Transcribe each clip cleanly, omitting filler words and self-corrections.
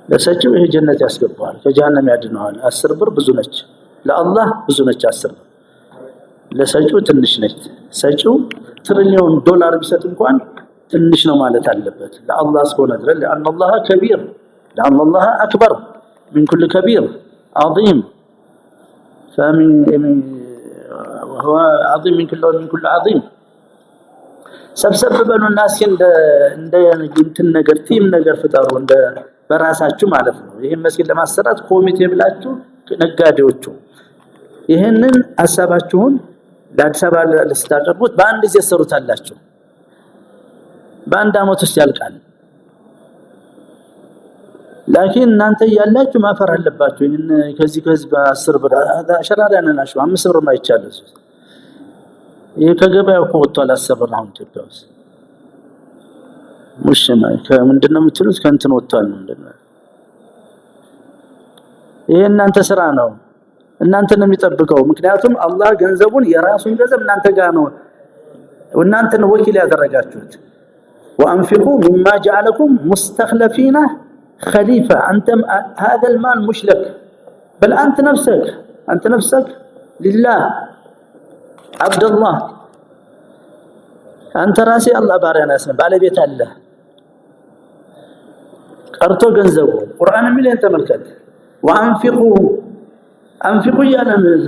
ለሰጪው ይሄ ጀነት ያስገባዋል ከጀሃነም ያድነዋል 10 ብር ብዙ ነች ለአላህ ብዙ ነች 10 ለሰጪው ትንሽ ነች ሰጪው ትሪሊዮን ዶላር ቢሰጥ እንኳን ትንሽ ነው ማለት አለበት ለአላህ እስከሆነ ድረስ لأن الله كبير لأن الله أكبر من كل كبير عظيم وهو عظيم من كل عظيم ሰብሰብ በሉ الناس እንደ እንትን ነገር ቲም ነገር ፍጠሩ እንደ በራሳችሁ ማለት ነው ይሄን መስጊድ ለማሰራት ኮሚቴ ብላችሁ ነጋዴዎቹ ይሄንን ሐሳባችሁን ለአዲስ አበባ ለስታቀርቡት በአንድ ጊዜ ሰሩታላችሁ በአንድ አመት ውስጥ ያልቃል لكن እናንተ ያላችሁ ማፈር አለባችሁ ከዚህ ከህዝብ 10 ብር ሸራዳና ናቸው 5 ብር ማይቻለው ይሄ ከገበያው ወጥቷል 10 ብር አሁን ኢትዮጵያ ውስጥ ሙሽማ ከምንድነው የምትሉት ከእንትን ወጥቷል ምንድነው ይሄ እናንተ ስራ ነው እናንተ ነው የሚጠብቀው ምክንያቱም አላህ ገንዘቡን የራሱን ገንዘብ እናንተ ጋር ነው እናንተ ነው ወኪል ያደረጋችሁት وانفقوا مما جعلكم مستخلفين خليفه انت هذا المال مش لك بل انت نفسك لله عبد الله انت راسي الله باريا ناس ባለቤት አለ ቀርቶ ገንዘቡ ቁርአን የሚል ተመልከት وانفقوا يا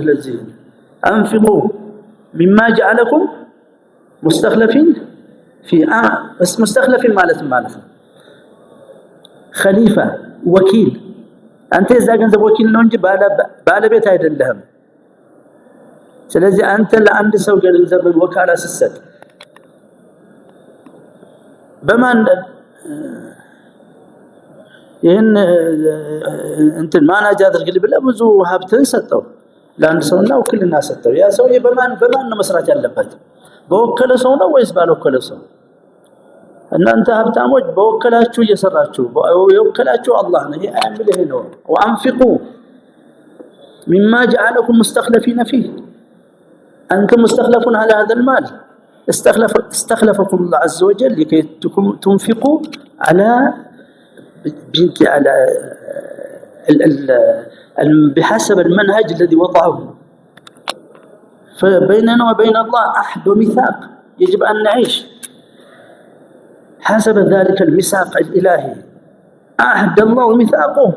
لذي انفقوا مما جعلكم مستخلفين في بس مستخلفين ማለት خليفه وكيل አንተ እዛ ገንዘብ ወኪል ነው እንጂ ባለቤት አይደለህም ስለዚህ አንተ ለአንድ ሰው ገንዘብ ወካላ ስትሰጥ በማን ይሄን እንትን ማናጅ አድርግልኝ ብለ ብዙ ሀብትን ሰጠው ለአንድ ሰውና ወክልና ሰጠው ያ ሰው በማን ነው መስራት ያለበት በወከለ ሰው ነው ወይስ ባልወከለ ሰው እናንተ ሀብታሞች በወከላችሁ እየሰራችሁ የወከላችሁ አላህ ነው ያምልህ ነው وانفقوا مما جعلكم مستخلفين فيه انتم مستخلفون على هذا المال استخلفكم الله عز وجل لكي تنفقوا على بحسب المنهج الذي وضعه فبيننا وبين الله عهد وميثاق يجب أن نعيش حسب ذلك الميثاق الإلهي عهد الله وميثاقه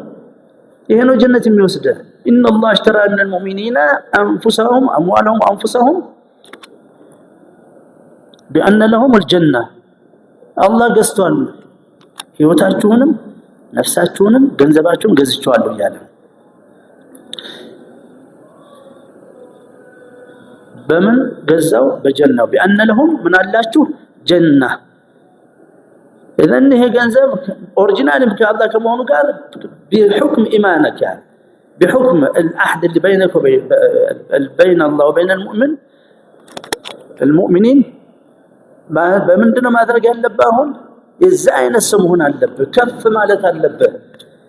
هنا جنة يوسده إن الله اشترى من المؤمنين أنفسهم أموالهم وأنفسهم بأن لهم الجنة الله قصدون ህይወታችሁንም ነፍሳችሁንም ገንዘባችሁን ገዝቻለሁ ይላል በምን ገዛው በጀናው بأن لهم من አላችሁ ጀና اذن ይሄ ገንዘብ ኦሪጂናል ከአላህ ከመሆኑ ጋር بحكم ايمانك يعني بحكم العهد اللي بينك وبين الله وبين المؤمنين በምንድነው ማድረግ ያለብህ አሁን የዛ አይነት ሰው መሆን አለበት ከፍ ማለት አለበት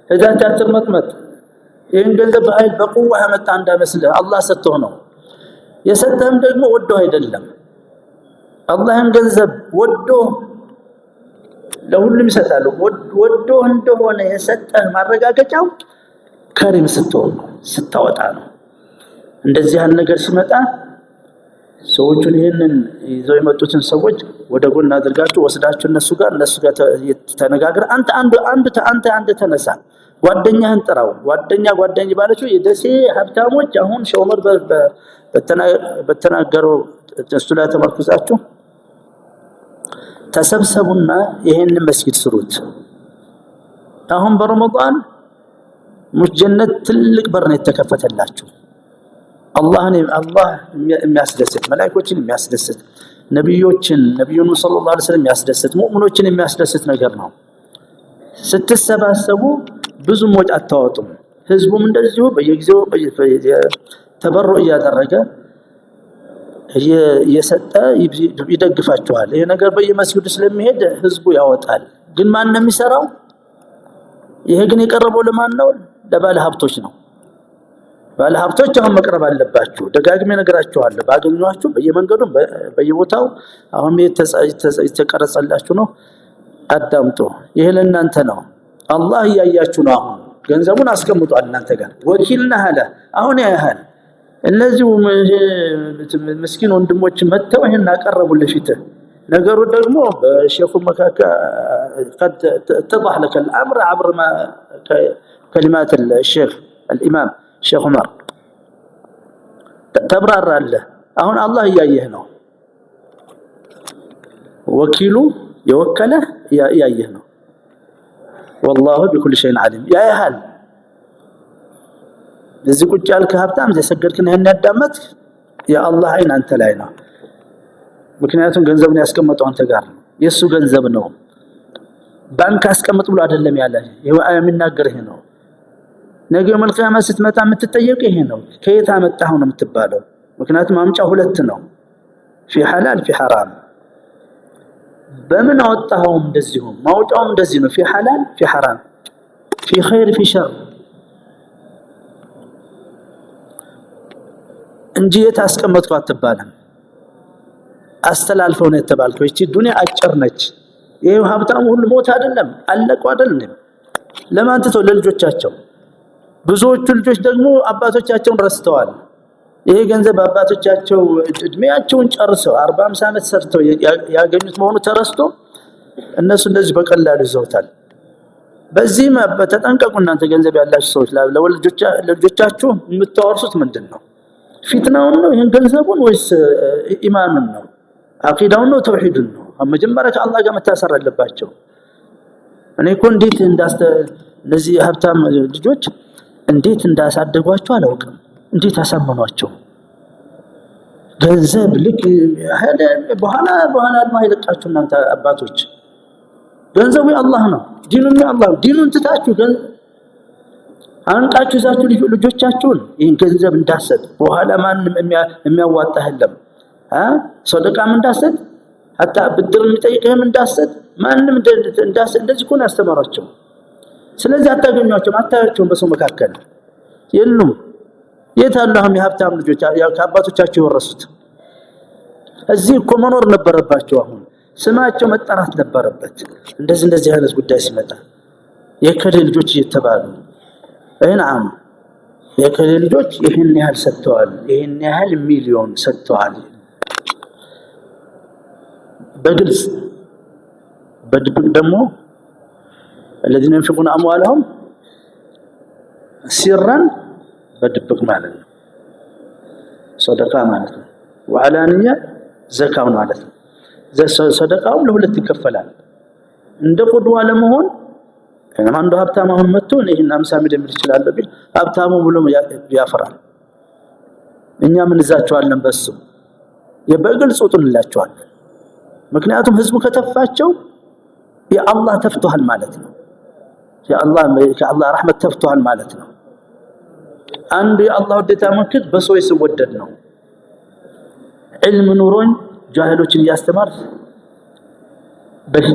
እዛ ታጥመጥመጥ ይሄን ገንዘብ በኃይል በቁዋ ያመጣ እንዳመስልህ አላህ ሰጥቶህ ነው የሰጠህም ደግሞ ወዶ አይደለም አላህን ገንዘብ ወዶ ለሁሉም ይሰጣል ወዶ እንደሆነ የሰጠህ ማረጋገጫው ከሪም ስትሆን ስታወጣ ነው እንደዚህ ያን ነገር ሲመጣ ሰዎችን ይሄንን ይዘው የመጡትን ሰዎች ወደ ጎን አድርጋችሁ ወስዳችሁ እነሱ ጋር ተነጋግረ አንተ ተነሳ ጓደኛህን ጥራው ጓደኛ ባለችው የደሴ ሀብታሞች አሁን ሸውመር በተናገረው እሱ ላይ ተመርኩዛችሁ ተሰብሰቡና ይሄን መስጊድ ስሩት አሁን በረመዳን ሙጀነት ትልቅ በር ነው የተከፈተላችሁ አላህ የሚያስደስት መላእክቶችን የሚያስደስት ነብዩን ሰለላሁ ዐለይሂ ወሰለም የሚያስደስት ሙእሚኖችን የሚያስደስት ነገር ነው ስትሰባሰቡ ብዙ ወጭ አታወጡም ህዝቡም እንደዚሁ በየጊዜው ተበሮ ያደረገ የሰጠ ይደግፋቸዋል ይሄ ነገር በየመስጊዱ ስለሚሄድ ህዝቡ ያወጣል ግን ማን ነው የሚሰራው ይሄ ግን የቀረበው ለማን ነው ለባለ ሀብቶች ነው ባለ ሀብቶች አሁን መቅረብ አለባችሁ ደጋግሜ ነገራችኋለሁ ባገኙአችሁ በየመንገዱ በየቦታው አሁን የተቀረጸላችሁ ነው አዳምጡ ይሄ ለእናንተ ነው አላህ እያያችሁ ነው። አሁን ገንዘቡን አስቀምጧል እናንተ ጋር ወኪልና አለ አሁን ያያል። እነዚህ ምስኪን ወንድሞች መተው ይሄን አቀረቡልህ ፊት ነገሩ ደግሞ በሼኹ መካከል قد اتضح لك الامر عبر ما كلمات الشيخ الامام الشيخ عمر ተብራራለህ። አሁን አላህ እያየህ ነው። ወኪሉ የወከለህ እያየህ ነው። والله بكل شيء عليم ያያል። ለዚህ ቁጭ ያልክ ሀብታም ዘሰገድክና ይሄን ያዳመጥ የአላህ አይን አንተ ላይ ነው። ምክንያቱም ገንዘቡን ያስቀመጠው አንተ ጋር ነው። የሱ ገንዘብ ነው። ባንክ አስቀምጥ ብሎ አይደለም ያለ። ይሄ የሚናገር ይሄ ነው። ነገ መልቂያማ ስትመጣ የምትጠየቀው ይሄ ነው። ከየት አመጣኸው ነው የምትባለው። ምክንያቱም ማምጫው ሁለት ነው። في حلال في حرام በምን አወጣኸው እንደዚሁ ማውጫውም እንደዚህ ነው። في حلال في حرام في خير في شر እንጂ የታስቀመጥከው አትባልም። አስተላልፈው ነው የተባልከው። እቺ ዱንያ አጭር ነች። ይሄ ሀብታሙ ሁሉ ሞት አይደለም አለቁ አይደለም። ለማን ትተው ለልጆቻቸው። ብዙዎቹ ልጆች ደግሞ አባቶቻቸውን ረስተዋል። ይሄ ገንዘብ አባቶቻቸው እድሜያቸውን ጨርሰው 40-50 ዓመት ሰርተው ያገኙት መሆኑ ተረስቶ እነሱ እንደዚህ በቀላሉ ይዘውታል። በዚህ ተጠንቀቁ እናንተ ገንዘብ ያላችሁ ሰዎች። ለልጆቻችሁ የምታወርሱት ምንድነው? ፊትናውን ነው ይሄን ገንዘቡን ወይስ ኢማኑን ነው? አቂዳውን ነው ተውሂዱን ነው? መጀመሪያ ከአላህ ጋር መታሰር አለባቸው። እኔ እኮ እንዴት እነዚህ ሀብታም ልጆች እንዴት እንዳሳደጓቸው አላውቅም። እንዴት አሳመኗቸው? ገንዘብ ልክ በኋላ አይለቃችሁ እናንተ አባቶች። ገንዘቡ የአላህ ነው። ዲኑም የአላህ ነው። ዲኑን ትታችሁ አንቃችሁ ይዛችሁ ልጆቻችሁን ይሄን ገንዘብ እንዳሰጥ በኋላ ማንም የሚያዋጣህ የለም። ሰደቃም እንዳሰጥ hatta ብድር የሚጠይቅህም እንዳሰጥ ማንም እንዳሰጥ እንደዚህ ኮን ያስተማራቸው። ስለዚህ አታያቸውም በሰው መካከል የሉም። የት አላህም የሀብታም ልጆች ከአባቶቻቸው የወረሱት እዚህ እኮ መኖር ነበረባቸው። አሁን ስማቸው መጠራት ነበረበት። እንደዚህ አይነት ጉዳይ ሲመጣ የከሌ ልጆች እየተባሉ አይናም የከሌ ልጆች ይሄን ያህል ሰጥተዋል፣ ይሄን ያህል ሚሊዮን ሰጥተዋል። በግልጽ በድብቅ ደግሞ الذين ينفقون اموالهم سرا በድብቅ ማለት ነው። ሰደቃ ማለት ነው። ወዓላንያ ዘካው ማለት ነው። ሰደቃው ለሁለት ይከፈላል። እንደ ቁድዋ ለመሆን አንዱ ሀብታም አሁን መጥቶ ይሄን 50 ሚሊዮን ይችላል ቢል ሀብታሙ ብሎ ያፈራል። እኛ ምን ይዛቸዋለን? በሱ የበግልጽ ወጥንላቸዋለን። ምክንያቱም ህዝቡ ከተፋቸው የአላህ ተፍቷል ማለት ነው። ከአላህ ረህመት ተፍቷል ማለት ነው። አንዱ የአላህ ወደታ መንከት በሰው ይወደድ ነው። ዒልም ኑሮን ጃሂሎችን ያስተማር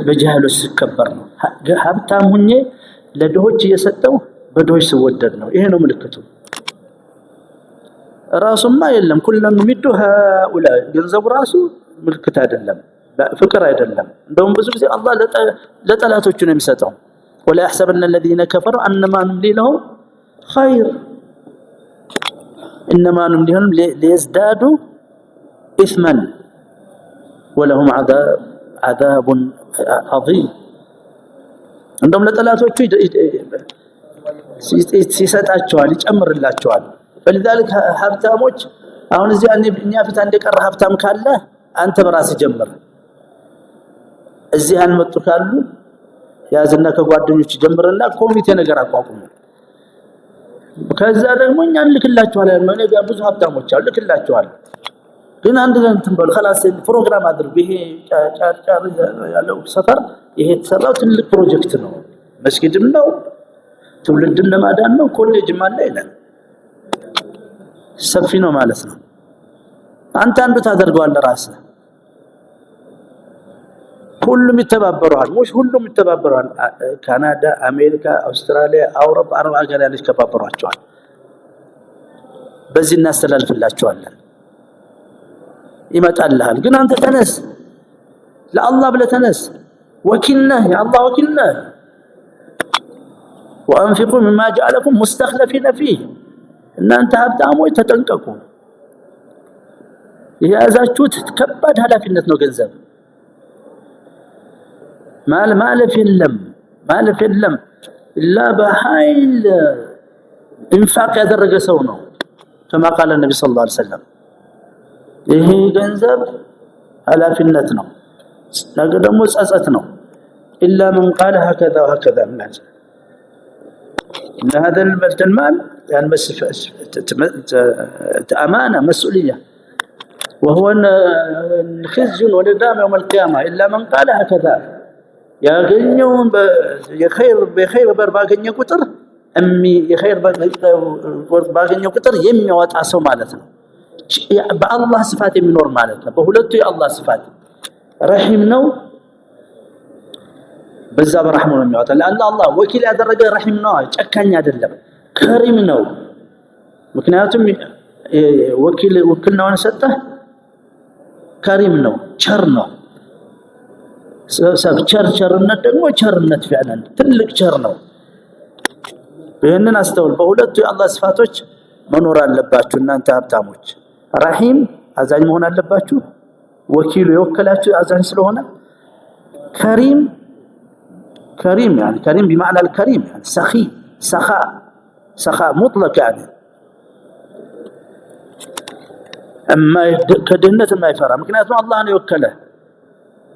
በጃሂሎች ሲከበር ነው። ሀብታም ሁኜ ለድሆች እየሰጠው በድሆች ሲወደድ ነው። ይሄ ነው ምልክቱ። ራሱማ የለም ኩለም ሚዱ ሃኡላ ገንዘቡ ራሱ ምልክት አይደለም፣ ፍቅር አይደለም። እንደውም ብዙ ጊዜ አላህ ለጠላቶቹ ነው የሚሰጠው። ولا يحسبن الذين كفروا انما نملي لهم خير انما نملي لهم ليزدادوا اثما ولهم عذاب عظيم። እንደውም ለጠላቶቹ ሲሰጣቸዋል ይጨምርላቸዋል። فلذلك ሀብታሞች አሁን እዚህ እኛ ፊት እንደቀረ ሀብታም ካለ አንተ በራስህ ጀምር። እዚህ አንመጡ ካሉ ያዝና ከጓደኞች ጀምርና ኮሚቴ ነገር አቋቁሙ። ከዛ ደግሞ እኛ እንልክላችኋለን። ማን ጋር ብዙ ሀብታሞች አሉ ልክላችኋል። ግን አንድ እንትን በል خلاص ፕሮግራም አድርጉ። ይሄ ጫር ያለው ሰፈር ይሄ የተሰራው ትልቅ ፕሮጀክት ነው። መስጊድም ነው፣ ትውልድን ለማዳን ነው፣ ኮሌጅም አለ ይላል። ሰፊ ነው ማለት ነው። አንተ አንዱ ታደርገዋለህ ራስህ። ሁሉም ይተባበራል። ሙሽ ሁሉም ይተባበራል። ካናዳ፣ አሜሪካ፣ አውስትራሊያ፣ አውሮፓ፣ አረብ ሀገር ያለች ተባበሯቸዋል። በዚህ እናስተላልፍላቸዋለን። ይመጣልሃል። ግን አንተ ተነስ፣ ለአላህ ብለህ ተነስ። ወኪል ነህ፣ የአላህ ወኪል ነህ። وأنفقوا مما جعلكم مستخلفين فيه እናንተ ሀብታሞች ተጠንቀቁ የያዛችሁት ከባድ ኃላፊነት ነው ገንዘብ ማለፍ የለም إلا بحيل إنفاق ያደረገ ሰው ነው كما قال النبي صلى الله عليه وسلم ይሄ ገንዘብ ኃላፊነት ነው ነገ ደግሞ ጸጸት ነው إلا من قال هكذا وهكذا الناس إن هذا المال يعني بس أمانة مسؤولية وهو خزي وندام يوم القيامة إلا من قال هكذا ያገኘውን በخير በር ባገኘው ቁጥር የخير በር ባገኘው ቁጥር የሚያወጣ ሰው ማለት ነው በአላህ ስፋት የሚኖር ማለት ነው በሁለቱ የአላህ ስፋት ረሂም ነው በዛ በረህሙ ነው የሚያወጣ ለአንተ አላህ ወኪል ያደረገ ረሂም ነው ጨካኝ አይደለም ከሪም ነው ምክንያቱም ወኪልናውን ሰጠህ ከሪም ነው ቸር ነው ቸርነት ደግሞ ቸርነት فعلا ትልቅ ቸር ነው ይሄንን አስተውል በሁለቱ የአላህ ስፋቶች መኖር አለባችሁ እናንተ ሀብታሞች ረሂም አዛኝ መሆን አለባችሁ ወኪሉ የወከላችሁ አዛኝ ስለሆነ كريم يعني كريم بمعنى الكريم يعني سخاء مطلق يعني اما كدهنه ما يفرع مكنياتو الله ነው የወከለ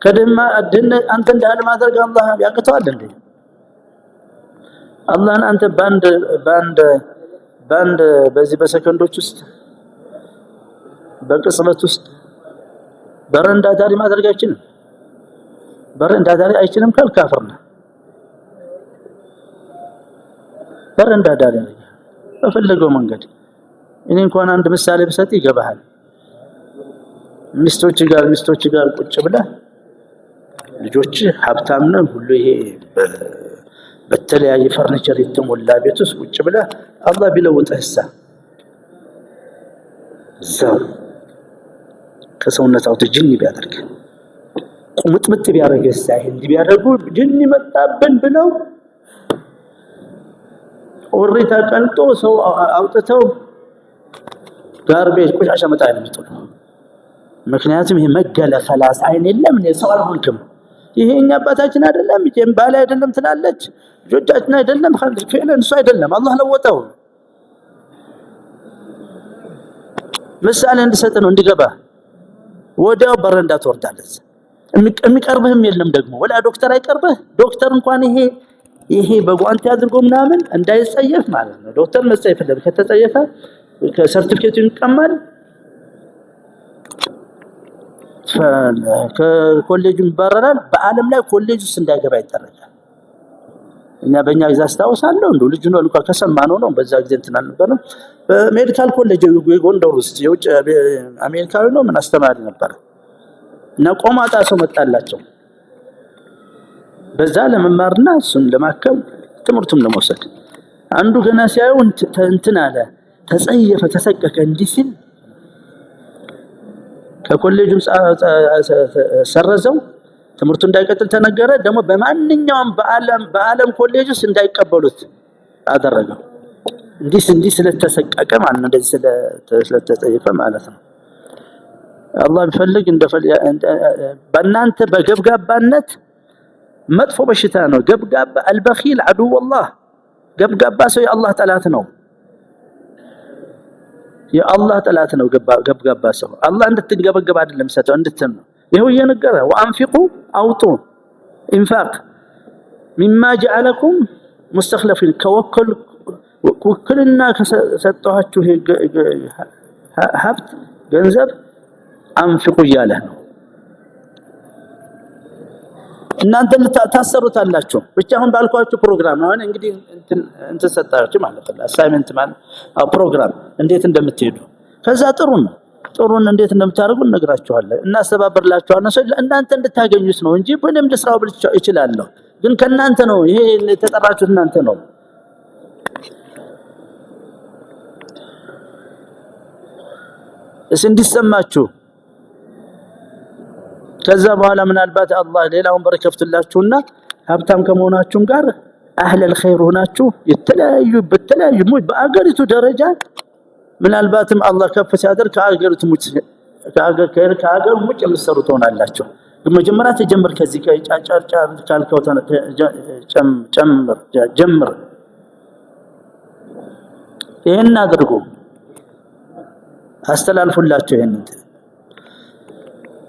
ከደማ አንተ እንደሃለ ማድረግ አላህ ያቀተዋል እንዴ አላህን አንተ ባንድ በዚህ በሰከንዶች ውስጥ በቅጽበት ውስጥ በረንዳ ዳሪ ማድረግ አይችልም በረንዳ ዳሪ አይችልም ካልካፈር ነው በረንዳ ዳሪ በፈለገው መንገድ እኔ እንኳን አንድ ምሳሌ ብሰጥ ይገባሃል ሚስቶች ጋር ቁጭ ብለ ልጆች ሀብታም ነው ሁሉ ይሄ በተለያየ ፈርኒቸር የተሞላ ቤት ውስጥ ቁጭ ብለ አላህ ቢለውጥህሳ ዘው ከሰውነት አውጥ ጅኒ ቢያደርግ ቁምጥምጥ ቢያደርግሳ ይሄን ቢያደርጉ ጅኒ መጣብን ብለው ወሪታ ቀንጦ ሰው አውጥተው ጋር ቤት ቆሻሻ መጣ አይደለም ምክንያቱም ይሄ መገለ خلاص አይን የለም ሰው አልሆንክም ይሄኛ አባታችን አይደለም ባል አይደለም ትላለች ልጆቻችን አይደለም فعلا እሱ አይደለም አላህ ለወጠው ምሳሌ እንድሰጥ ነው እንዲገባ ወዲያው በረንዳ ትወርዳለች የሚቀርብህም የለም ደግሞ ወላ ዶክተር አይቀርብህ ዶክተር እንኳን ይሄ በጓንት አድርጎ ምናምን እንዳይጸየፍ ማለት ነው ዶክተር መጸየፍ አይደለም ከተጸየፈ ከሰርቲፊኬቱ ይቀማል ከኮሌጅ ይባረራል በአለም ላይ ኮሌጅ ውስጥ እንዳይገባ ይደረጋል እና በእኛ ጊዜ አስታውሳለሁ እንደው ልጅ ነው ልኳ ከሰማነው ነው በዛ ጊዜ እንትን አልነበረም በሜዲካል ኮሌጅ ጎንደር ውስጥ የውጭ አሜሪካዊ ነው ምን አስተማሪ ነበር እና ቆማጣ ሰው መጣላቸው በዛ ለመማርና እሱን ለማከም ትምርቱም ለመውሰድ አንዱ ገና ሲያዩ እንትን አለ ተጸየፈ ተሰቀቀ እንዲህ ሲል ከኮሌጁም ሰረዘው ትምርቱ እንዳይቀጥል ተነገረ ደግሞ በማንኛውም በአለም ኮሌጅስ እንዳይቀበሉት አደረገው እንዲህ ስለተሰቀቀ ማለት ነው እንደዚህ ስለተጸየፈ ማለት ነው አላህ ቢፈልግ በእናንተ በገብጋባነት መጥፎ በሽታ ነው ገብጋባ البخيل عدو الله ገብጋባ ሰው የአላህ ጠላት ነው የአላህ ጠላት ነው ገብጋባ ሰው አላህ እንድትገበገብ አይደለም ሰጠው እንድትም ነው ይሄው እየነገረ وانفقوا አውጡ ኢንፋቅ مما جعلكم مستخلفين ወክልና ከሰጣችሁ ሀብት ገንዘብ አንፍቁ ያለ ነው እናንተ ልታሰሩታላችሁ ብቻ አሁን ባልኳችሁ ፕሮግራም ነው እንግዲህ እንትን ሰጣችሁ ማለት ነው አሳይመንት ማለት ፕሮግራም እንዴት እንደምትሄዱ ከዛ ጥሩን እንዴት እንደምታደርጉ እነግራችኋለሁ እናስተባብርላችኋለሁ እናንተ እንድታገኙት ነው እንጂ ምንም ልስራው ብል ይችላልው ግን ከናንተ ነው ይሄ ተጠራችሁት እናንተ ነው እንዲሰማችሁ ከዛ በኋላ ምናልባት አላህ ሌላውን በረከፍትላችሁና ሀብታም ከመሆናችሁም ጋር አህለ الخير ሆናችሁ የተለያዩ በተለያዩ በአገሪቱ ደረጃ ምናልባትም አላህ ከፍ ሲያደርግ ከአገሪቱ ከአገር ሙጭ የምትሰሩ ትሆናላችሁ። መጀመሪያ ተጀምር ከዚህ ከጫጫጫ ካልከው ጀምር ይሄን አድርጉ አስተላልፉላችሁ ይሄን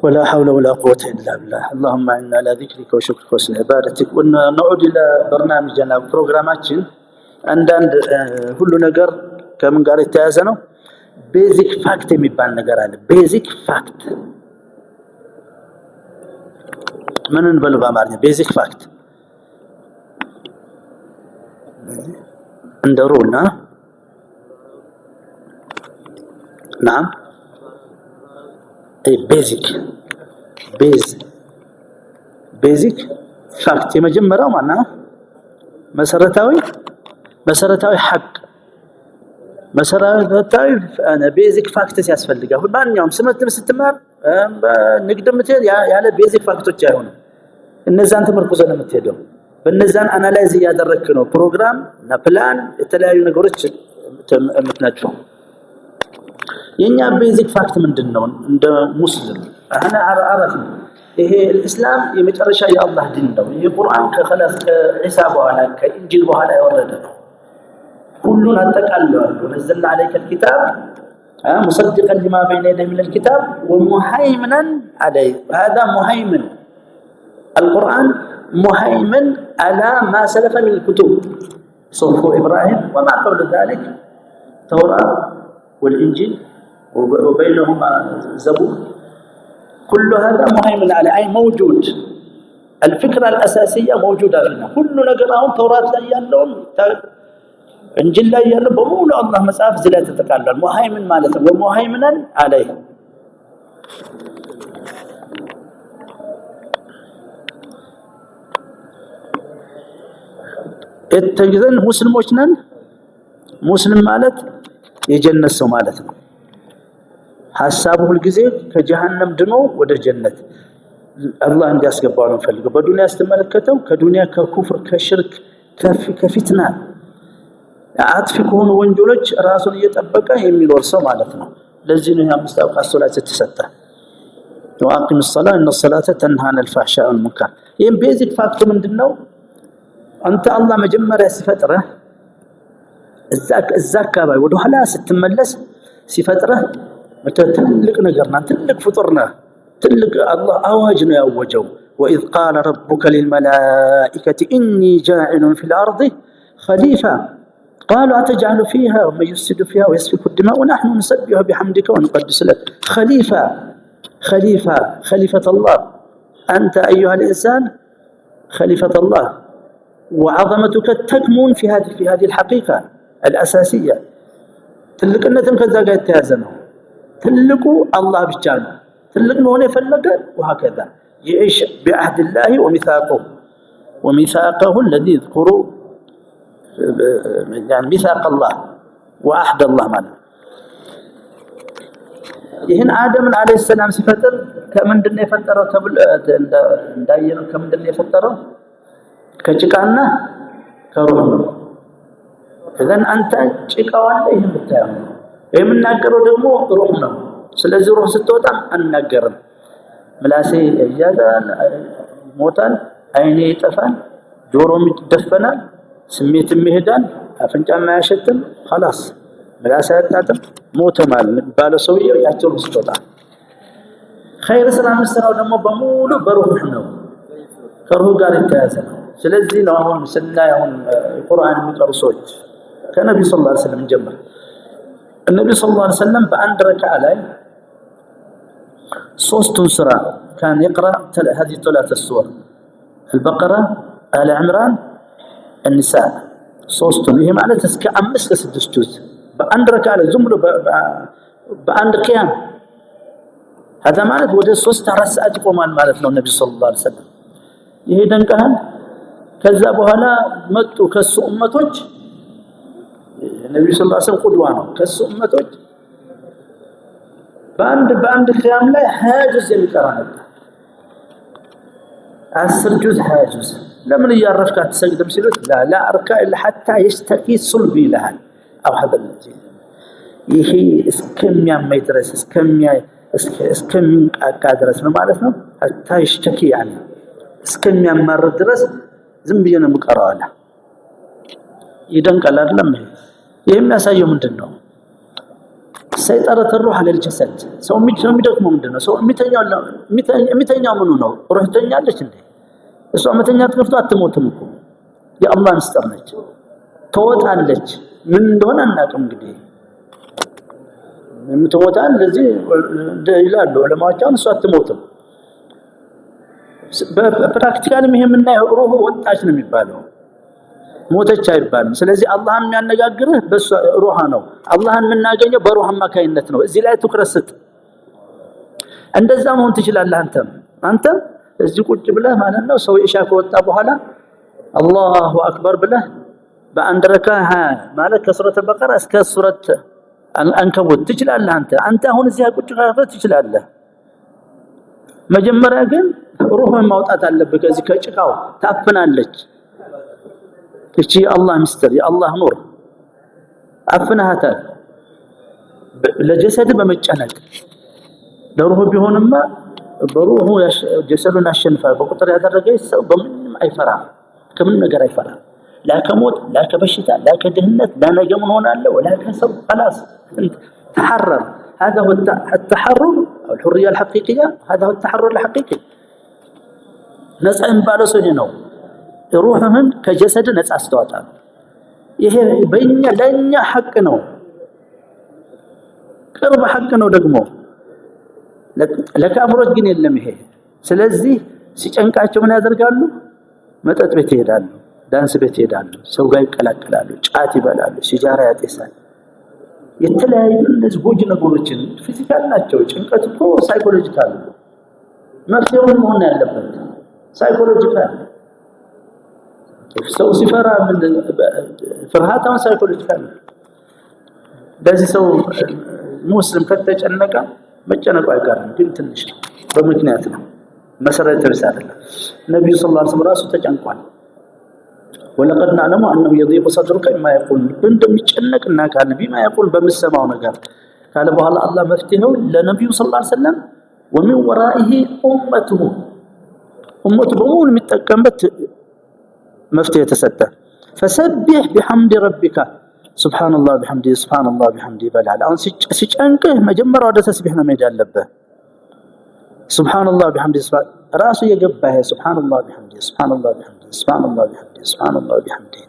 ولا حول ولا قوة إلا بالله اللهم إنا على ذكرك وشكرك وحسن عبادتك ونعود إلى برنامجنا وبروجراماتنا عند كل ነገር ከምን ጋር የተያዘ ነው ቤዚክ ፋክት የሚባል ነገር አለ ቤዚክ ፋክት ምን እንበል በአማርኛ ቤዚክ ፋክት እንደ ሩልና نعم اي ቤዚክ ፋክት የመጀመሪያው ማነው መሰረታዊ ሐቅ መሰረታዊ ቤዚክ ፋክትስ ያስፈልጋል ማንኛውም ስመትም ስትማር ንግድም ያለ ቤዚክ ፋክቶች አይሆንም እነዛን ተመርኩዘን የምትሄደው በእነዛን አናላይዝ ያደረክ ነው ፕሮግራም እና ፕላን የተለያዩ ነገሮች የምትናቸው የኛ ቤዚክ ፋክት ምንድነው እንደ ሙስሊም انا عارف ይሄ الاسلام የመጨረሻ የአላህ ዲን ነው ይሄ ቁርአን ከخلاص ከኢሳ በኋላ ከኢንጂል በኋላ የወረደ ነው كلنا اتقالوا ونزلنا عليك الكتاب مصدقا لما بين يديه من الكتاب ومهيمنا عليه هذا مهيمن القرآن مهيمن على ما سلف من الكتب صحف إبراهيم وما قبل ذلك التوراة والإنجيل وبينهما زبور كل هذا مهيمن عليه أي موجود الفكرة الأساسية موجودة فينا كل نقرأهم توراة لا يالهم እንጂል ላይ ያለው በሙሉ አላህ መጽሐፍ ዝላይ ተጠቃሏል ሙሃይምን ማለት ነው ወሙሃይምናን አለይ እተግዘን ሙስሊሞች ነን ሙስሊም ማለት የጀነት ሰው ማለት ነው ሐሳቡ ሁሉ ጊዜ ከጀሃነም ድኖ ወደ ጀነት አላህ እንዲያስገባው ነው ፈልገው በዱንያ ስትመለከተው ከዱንያ ከኩፍር ከሽርክ ከፊትና አጥፊ ከሆኑ ወንጀሎች ራሱን እየጠበቀ የሚኖር ሰው ማለት ነው ለዚህ ነው የአምስት አውቃት ሶላት ተሰጠ ወአቂም الصلاه ان الصلاه تنهى عن الفحشاء والمنكر ይሄን ቤዚክ ፋክት ምንድነው አንተ አላህ መጀመሪያ ሲፈጥረህ እዛ አካባቢ ወደ ኋላ ስትመለስ ሲፈጥረህ ትልቅ ነገር ነው ትልቅ ፍጡር ነው ትልቅ አላህ አዋጅ ነው ያወጀው واذ قال ربك للملائكه اني جاعل في الارض خليفه قالوا أتجعل فيها ومن يفسد فيها ويسفك الدماء ونحن نسبح بحمدك ونقدس لك خليفة الله أنت أيها الإنسان خليفة الله وعظمتك تكمن في هذه الحقيقة الأساسية تلقنتم كذا قاعد تهزمه تلقوا الله بجانه تلقنا هنا فلقه وهكذا يعيش بعهد الله وميثاقه الذي يذكره يعني ميثاق الله وعهد الله معنا ይሄን አደምን አለይሂ ሰላም ሲፈጥር ከምንድነው የፈጠረው ተብሎ እንዳየነው ከምንድነው የፈጠረው ከጭቃና ከሩህ ነው እذن አንተ ጭቃው አለ ይሄን ብታየው የምናገረው ደግሞ ሩህ ነው ስለዚህ ሩህ ስትወጣ አንናገርም ምላሴ ያዛል ሞታል አይኔ ይጠፋል ጆሮም ይደፈናል ስሜትም ይሄዳል አፍንጫም አያሸትም خلاص ምላስ ያጣጥም ሞተ ማለት ባለ ሰውየው ያቸው ስትወጣ ኸይር ስራ መስራው ደግሞ በሙሉ በሩህ ነው ከሩህ ጋር የተያዘ ነው ስለዚህ ነው አሁን ስናይ አሁን ቁርአን የሚቀሩ ሰዎች ከነብዩ ሰለላሁ ዐለይሂ ወሰለም ጀምር النبي صلى الله عليه وسلم በአንድ ረካዓ ላይ ሶስቱን ሱራ كان يقرأ هذه ثلاث السور البقرة آل عمران النساء ሶስቱን ይሄ ማለት እስከ 5 እስከ 6 ጁዝ በአንድ ረካዓ ላይ ዝም ብሎ በአንድ ቂያም هذا ማለት ወደ 3-4 ሰዓት ይቆማል ማለት ነው ነብዩ ሰለላሁ ዐለይሂ ወሰለም ይሄ ደንቀሃል ከዛ በኋላ መጡ ከሱ ኡመቶች ነብዩ ሰለላሁ ዐለይሂ ወሰለም ቁድዋ ነው ከሱ ኡመቶች በአንድ ቂያም ላይ 20 ጁዝ የሚቀራ ነበር 10 ጁዝ 20 ጁዝ ለምን እያረፍክ አትሰግድም ሲሉት ላ አርካ ኢላ ሐታ ይሽተኪ ሱልቢ ይልሃል። አው ሀደ ይሄ እስከሚያመኝ ድረስ እስከሚንቃቃ ድረስ ነው ማለት ነው። ሐታ ይሽተኪ ያለ እስከሚያማርር ድረስ ዝም ብዬ ነው የምቀረው አለ። ይደንቃል አይደለም? ይሄ የሚያሳየው ምንድነው? ሰይጣናት الروح على الجسد ሰው የሚደክመው ምንድነው? ሰው የሚተኛው ምኑ ነው? ሩህ ተኛለች እንዴ? እሷ መተኛት ከፍቶ አትሞትም እኮ የአላህ ምስጢር ነች። ትወጣለች ምን እንደሆነ አናውቅም። እንግዲህ የምትሞታል ለዚህ ይላሉ ዑለማዎቻችን። እሷ አትሞትም። በፕራክቲካልም ይሄ የምናየው ሩህ ወጣች ነው የሚባለው፣ ሞተች አይባልም። ስለዚህ አላህን የሚያነጋግርህ በሷ ሩህ ነው። አላህን የምናገኘው በሩህ አማካይነት ነው። እዚህ ላይ ትኩረት ስጥ። እንደዛ መሆን ትችላለህ። አንተም እዚህ ቁጭ ብለህ ማለት ነው ሰው ኢሻ ከወጣ በኋላ አላሁ አክበር ብለህ በአንድ ረካዓ ማለት ከሱረተ በቀራ እስከ ሱረተ አንከቡት ትችላለህ። አንተ አሁን እዚህ ቁጭ ብለህ ትችላለህ። መጀመሪያ ግን ሩህን ማውጣት አለብህ። ከዚህ ከጭቃው ታፍናለች። እቺ የአላህ ምስጢር የአላህ ኑር አፍናሃታል። ለጀሰድ በመጨነቅ ለሩህ ቢሆንማ በሩሁ ጀሰዱን አሸንፋል። በቁጥር ያደረገ ሰው በምንም አይፈራም፣ ከምን ነገር አይፈራም። لا كموت لا كبشتة لا كدهنة لا نجم هنا لا ولا كسب. خلاص تحرر. هذا هو التحرر أو الحرية الحقيقية. هذا هو التحرر الحقيقي. نسأل بالوسه هنا روحهم كجسد نسأل استواتا. ይሄ በእኛ ለኛ ሐቅ ነው፣ ቅርብ ሐቅ ነው ደግሞ ለካፍሮች ግን የለም ይሄ። ስለዚህ ሲጨንቃቸው ምን ያደርጋሉ? መጠጥ ቤት ይሄዳሉ፣ ዳንስ ቤት ይሄዳሉ፣ ሰው ጋር ይቀላቀላሉ፣ ጫት ይበላሉ፣ ሲጃራ ያጤሳሉ። የተለያዩ እነዚህ ጎጂ ነገሮችን ፊዚካል ናቸው። ጭንቀት እኮ ሳይኮሎጂካል ነው። መፍትሄው መሆን ያለበት ሳይኮሎጂካል። ሰው ሲፈራ ምን ፍርሃታውን ሳይኮሎጂካል ነው። በዚህ ሰው ሙስሊም ከተጨነቀ መጨነቁ አይቀርም፣ ግን ትንሽ ነው፣ በምክንያት ነው፣ መሰረተ ቢስ አይደለም። ነብዩ ሰለላሁ ዐለይሂ ወሰለም ራሱ ተጨንቋል። ወለቀድ ነዕለሙ አነሁ የضيق صدرك بما يقول እንደሚጨነቅና ካለ بما يقول በሚሰማው ነገር ካለ በኋላ አላህ መፍትሄው ለነብዩ ሰለላሁ ዐለይሂ ወሰለም ومن ورائه امته በሙሉ የሚጠቀምበት መፍትሄ ተሰጠ። فسبح بحمد ربك سبحان الله بحمده سبحان الله بحمده በላል። አሁን ሲጨንቅህ መጀመሪያ ወደ ተስቢህ ነው መሄድ ያለብህ። سبحان الله بحمده ራሱ የገባህ سبحان الله بحمده سبحان الله بحمده سبحان الله بحمده سبحان الله بحمده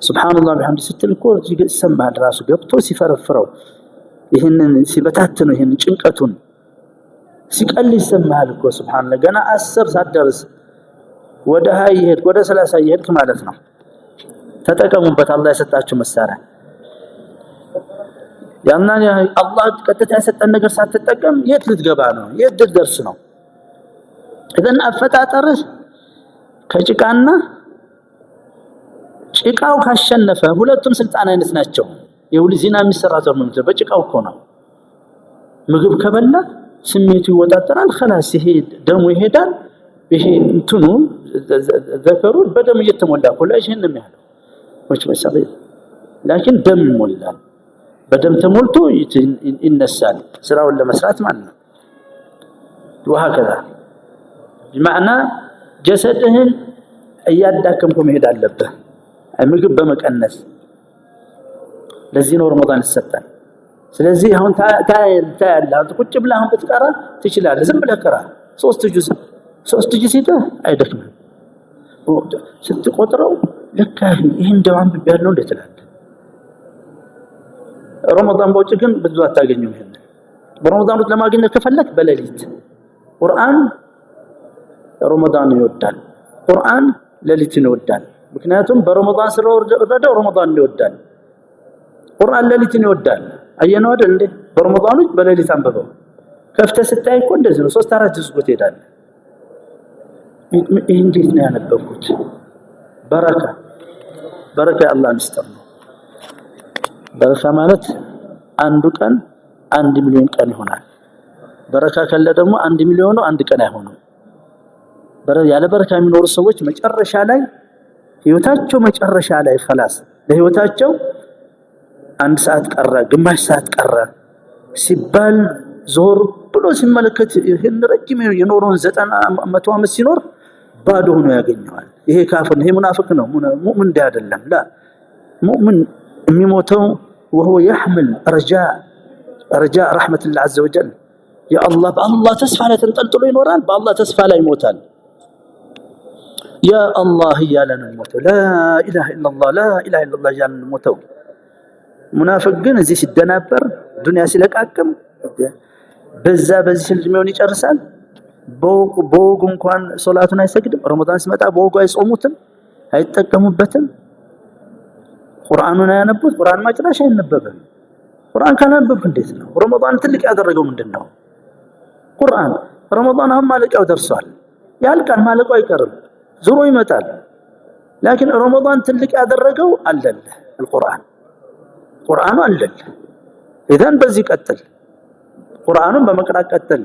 سبحان الله بحمده ስትል እኮ ይሰማል። ራሱ ገብቶ ሲፈረፍረው ይሄንን ሲበታተነው ይሄንን ጭንቀቱን ሲቀል ይሰማል እኮ سبحان الله። ገና 10 ሳትደርስ ወደ 20 ይሄድ ወደ 30 ይሄድ ማለት ነው። ተጠቀሙበት አላህ የሰጣችሁ መሳሪያ። ያና አላህ ቀጥታ የሰጠን ነገር ሳትጠቀም የት ልትገባ ነው? የት ልትደርስ ነው? እዘን አፈጣጠርህ ከጭቃና ጭቃው ካሸነፈ ሁለቱም ስልጣን አይነት ናቸው። የሁሉ ዚና የሚሰራው በጭቃው እኮ ነው። ምግብ ከበላ ስሜቱ ይወጣጠራል። خلاص ይሄ ደሙ ይሄዳል። ይሄ እንትኑ ዘከሩ በደም እየተሞላ ኮላጅ ይሄን ነው የሚያለው ወጭ መሰለኝ። ላኪን ደም ይሞላል። በደም ተሞልቶ ይነሳል ስራውን ለመስራት ማለት ነው። وهكذا بمعنى جسدህን እያዳከምኩ መሄድ አለብህ ምግብ በመቀነስ። ለዚህ ነው ረመዳን ይሰጣል። ስለዚህ አሁን ታያለህ ቁጭ ብለህ አሁን ብትቀራ ትችላለህ። ዝም ብለህ ቀራ 3 ጁዝ ሲተህ አይደክምም። ስትቆጥረው ለካ ይሄን ደዋም ቢያለው እንዴት ትላለህ? ረመዳን በውጭ ግን ብዙ አታገኙም። ይሄን በረመዳን ውስጥ ለማግኘት ከፈለክ በሌሊት ቁርአን ረመዳን ይወዳል። ቁርአን ሌሊትን ይወዳል። ምክንያቱም በረመዳን ስለወረደ ረመዳን ይወዳል። ቁርአን ሌሊትን ይወዳል። አየነው አይደል እንዴ? በረመዳን ውስጥ በሌሊት አንብበው ከፍተህ ስታይ እኮ እንደዚህ ነው። 3-4 ጁዝ ትሄዳለህ። እንዴት ነው ያነበብኩት? በረካ የአላህ ምስጢር ነው። በረካ ማለት አንዱ ቀን 1 ሚሊዮን ቀን ይሆናል። በረካ ካለ ደግሞ 1 ሚሊዮን ነው 1 ቀን አይሆንም። ያለ በረካ የሚኖሩ ሰዎች መጨረሻ ላይ ህይወታቸው መጨረሻ ላይ خلاص ለህይወታቸው 1 ሰዓት ቀረ ግማሽ ሰዓት ቀረ ሲባል ዞር ብሎ ሲመለከት ይሄን ረጅም የኖረውን 90 100 ዓመት ሲኖር ባዶ ሆኖ ያገኘዋል። ይሄ ካፍር ይሄ ሙናፊቅ ነው። ሙእምን እንደ አይደለም። لا ሙእምን የሚሞተው وهو يحمل رجاء رحمة الله عز وجل يا الله بالله ተስፋ ላይ ተንጠልጥሎ ይኖራል። በአላህ ተስፋ ላይ ይሞታል። يا الله እያለ ነው የሚሞተው። لا اله الا الله لا اله الا الله እያለ ነው የሚሞተው። ሙናፊቅ ግን እዚህ ሲደናበር ዱንያ ሲለቃቅም በዚህ እድሜውን ይጨርሳል። በወጉ እንኳን ሶላቱን አይሰግድም። ረመዳን ሲመጣ በወጉ አይጾሙትም፣ አይጠቀሙበትም። ቁርአኑን አያነቡት። ቁርአን ማጭራሽ አይነበብም። ቁርአን ካላነበብክ እንዴት ነው? ረመዳን ትልቅ ያደረገው ምንድነው? ቁርአን ረመዳን አሁን ማለቂያው ደርሷል። ያልቃል፣ ማለቂያው አይቀርም፣ ዙሮ ይመጣል። ላኪን ረመዳን ትልቅ ያደረገው አለለ ቁርአኑ አለለ። ኢዘን በዚህ ቀጥል፣ ቁርአኑን በመቅራት ቀጥል።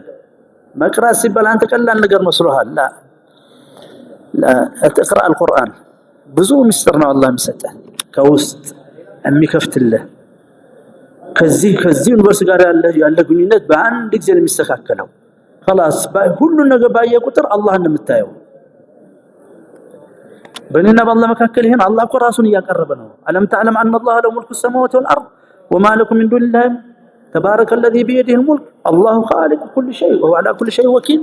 መቅራት ሲባል አንተ ቀላል ነገር መስሎሃል? لا اقرأ القرآن ብዙ ምስጢር ነው አላህ የሚሰጠህ ከውስጥ የሚከፍትልህ። ከዚህ ዩኒቨርሲቲ ጋር ያለ ግንኙነት በአንድ ጊዜ ነው የሚስተካከለው። خلاص ሁሉ ነገር ባየ ቁጥር አላህን የምታየው። በእኔና በአላህ መካከል ይሄን አላህ እኮ ራሱን እያቀረበ ነው። አለም ተዕለም አን አላህ له ملك السماوات والأرض وما لكم من دون الله تبارك الذي بيده الملك الله خالق كل شيء وهو على كل شيء وكيل።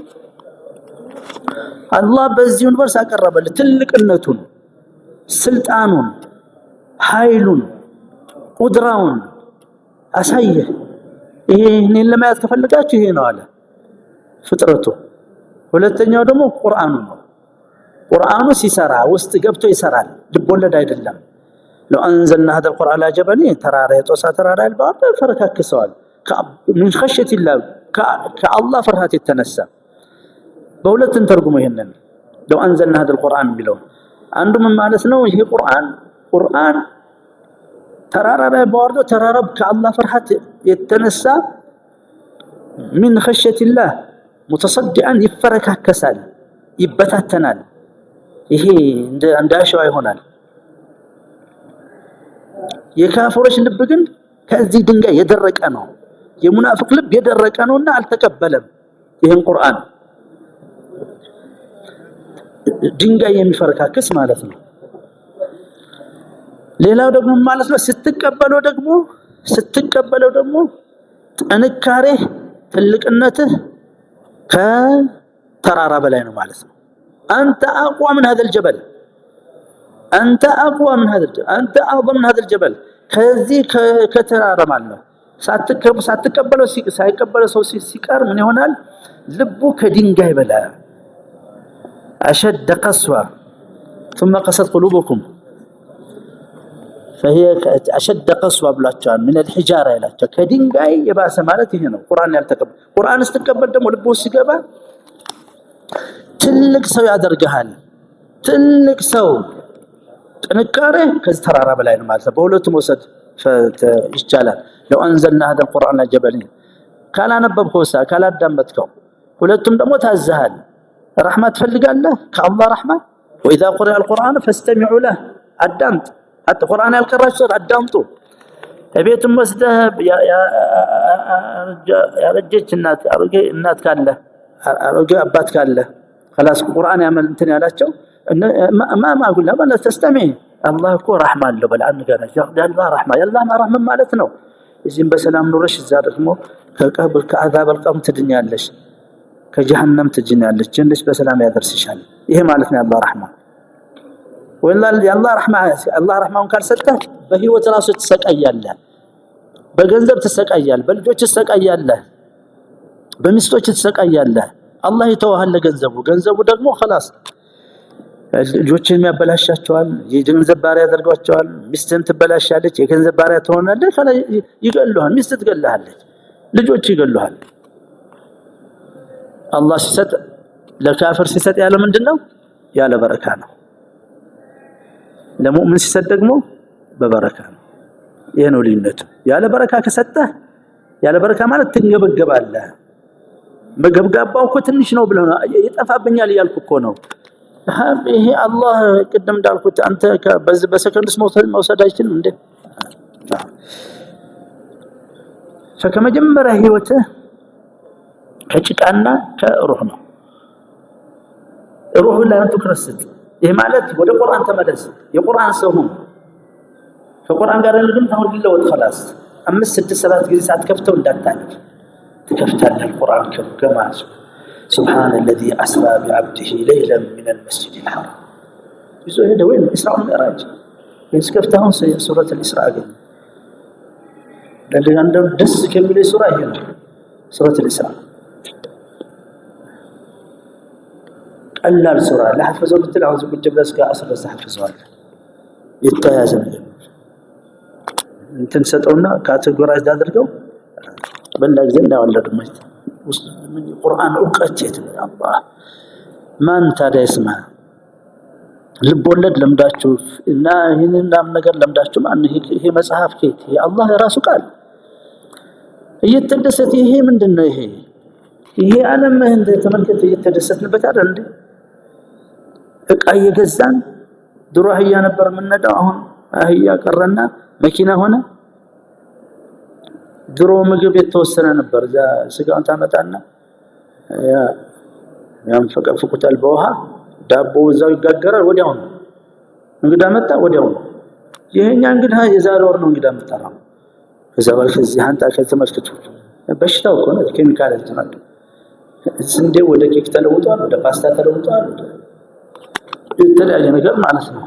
አላህ በዚህ ዩኒቨርስ አቀረበልህ ትልቅነቱን፣ ስልጣኑን፣ ኃይሉን፣ ቁድራውን አሳየ። ይሄን ለማየት ከፈለጋችሁ ይሄ ነው አለ ፍጥረቱ። ሁለተኛው ደግሞ ቁርአኑ ነው። ቁርአኑ ሲሰራ ውስጥ ገብቶ ይሰራል፣ ልቦለድ አይደለም። لو انزلنا هذا القرآن على جبل ترى يطوس ترى البعض فرككسوال من خشية الله كالله فرحات التنسى بولت ترجمه هنا. لو انزلنا هذا القرآن بلون عندهم ما لسنو هي قرآن ترى برضه ترى رب كالله فرحات يتنسى من خشية الله متصدعا يفرككسال يبتتنال ይሄ እንደ አሸዋ ይሆናል። የካፍሮች ልብ ግን ከዚህ ድንጋይ የደረቀ ነው። የሙናፊቅ ልብ የደረቀ ነውና አልተቀበለም ይሄን ቁርአን። ድንጋይ የሚፈረካክስ ማለት ነው። ሌላው ደግሞ ማለት ነው ስትቀበለው ደግሞ ጥንካሬ ትልቅነትህ ከተራራ በላይ ነው ማለት ነው። أنت أقوى من هذا الجبل أنت أقوى من هذا الجبل أنت أعظم من هذا الجبل كذي كترار مالنا ساتقبلوا سايقبلوا سو سيقار من يሆናል ልቡ ከድንጋይ በላይ أشد قسوة ثم قست قلوبكم فهي أشد قسوة ብላችኋል من الحجارة ይላችሁ ከድንጋይ የባሰ ማለት ይሄ ነው። ቁርአን ያልተቀበል ቁርአን ስትቀበል ደግሞ ልቡ ሲገባ ትልቅ ሰው ያደርጋል። ትልቅ ሰው ጥንካሬ ከዚህ ተራራ በላይ ነው ማለት ነው። በሁለቱም ወሰድ ይቻላል። لو انزلنا هذا القرآن على جبل ካላነበብከው ካላዳመጥከው ሁለቱም ደግሞ ታዘሃል። ረህማ ትፈልጋለህ ከአላህ ረህማ وإذا قرأ القرآن فاستمعوا له አዳምጥ። ቁርአን ያልቀራችሁ አዳምጡ። ቤትም ወስደህ ያረጀች እናት ካለ አሮጌ አባት ካለ خلاص ቁርአን ያመል እንትን ያላቸው ما اقول لا بل تستمع الله እኮ ረህማ አለው በል አንገራች ያላህ ረህማ ረህማ ማለት ነው። እዚህም በሰላም ኑረሽ እዛ ደግሞ ከቀብር ከአዛብ አልቀም ትድኛለሽ፣ ከጀሃነም ትድኛለሽ፣ ጀነሽ በሰላም ያደርስሻል። ይሄ ማለት ነው ያላህ ረህማ። ወላሂ ያላህ ረህማ አላህ ረህማውን ካልሰጠህ በህይወት ራሱ ትሰቃያለህ፣ በገንዘብ ትሰቃያለህ፣ በልጆች ትሰቃያለህ፣ በሚስቶች ትሰቃያለህ። አላህ ይተዋሃል ገንዘቡ ደግሞ خلاص ልጆችን ያበላሻቸዋል፣ የገንዘብ ባሪያ ያደርጓቸዋል። ሚስትን ትበላሻለች፣ የገንዘብ ባሪያ ትሆናለች። خلاص ይገሉሃል፣ ሚስት ትገላሃለች፣ ልጆች ይገሉሃል። አላህ ሲሰጥ ለካፍር ሲሰጥ ያለ ምንድነው? ያለ በረካ ነው። ለሙእሚን ሲሰጥ ደግሞ በበረካ ነው። ይሄ ነው ልዩነቱ። ያለ በረካ ከሰጠህ ያለ በረካ ማለት ትንገበገባለህ። መገብጋባው እኮ ትንሽ ነው ብለው ይጠፋብኛል እያልኩ እኮ ነው። ይሄ አላህ ቅድም እንዳልኩት አንተ በዚህ በሰከንድስ መውሰድ አይችልም እንዴ? فكمجمره ህይወትህ ከጭቃና ከሩህ ነው። ሩህ ላይ ትክረስት። ይሄ ማለት ወደ ቁርአን ተመለስ። የቁርአን ሰው ሁን። ከቁርአን ጋር ግን ተወልለው خلاص 5-6 ጊዜ ሳትከፍተው እንዳታልፍ تكفتل القرآن كما سبحان الذي أسرى بعبده ليلا من المسجد الحرام. يزوي هذا وين إسراء والمعراج. بس كفتهم سورة الإسراء. لأن عندهم دس كمل سورة هنا سورة الإسراء. ألا السورة لا حفظوا قلت له أعوذ بالجبل أسكى أصل بس حفظوا يتيازن. أنت نسيتونا كاتيجورايز دادركوا. بلغ زنا ولا دمت من القرآن أوقاتيت الله ما أنت هذا اسمها ልቦለድ ለምዳችሁ እና ይሄንን ነገር ለምዳችሁ ማን ይሄ መጽሐፍ ከየት ይሄ አላህ ራሱ ቃል እየተደሰተ ይሄ ምንድነው ይሄ ዓለም እንደ ተመልከተ እየተደሰትንበት አይደል እንዴ እቃ እየገዛን ድሮ አህያ ነበር የምንነዳው አሁን አህያ ቀረና መኪና ሆነ ድሮ ምግብ የተወሰነ ነበር ዛ ስጋውን ታመጣና ያም ፈቀፍቁታል በውሃ ዳቦ እዛው ይጋገራል ወዲያው ነው እንግዳ መጣ ወዲያው ነው ይሄኛ እንግዳ የዛሬ ወር ነው እንግዳ መጣራው እዛ ባልከዚህ አንተ ከተመልከቱ በሽታው እኮ ነው ኬሚካል ተናደ ስንዴ ወደ ኬክ ተለውጧል ወደ ፓስታ ተለውጧል የተለያየ ነገር ማለት ነው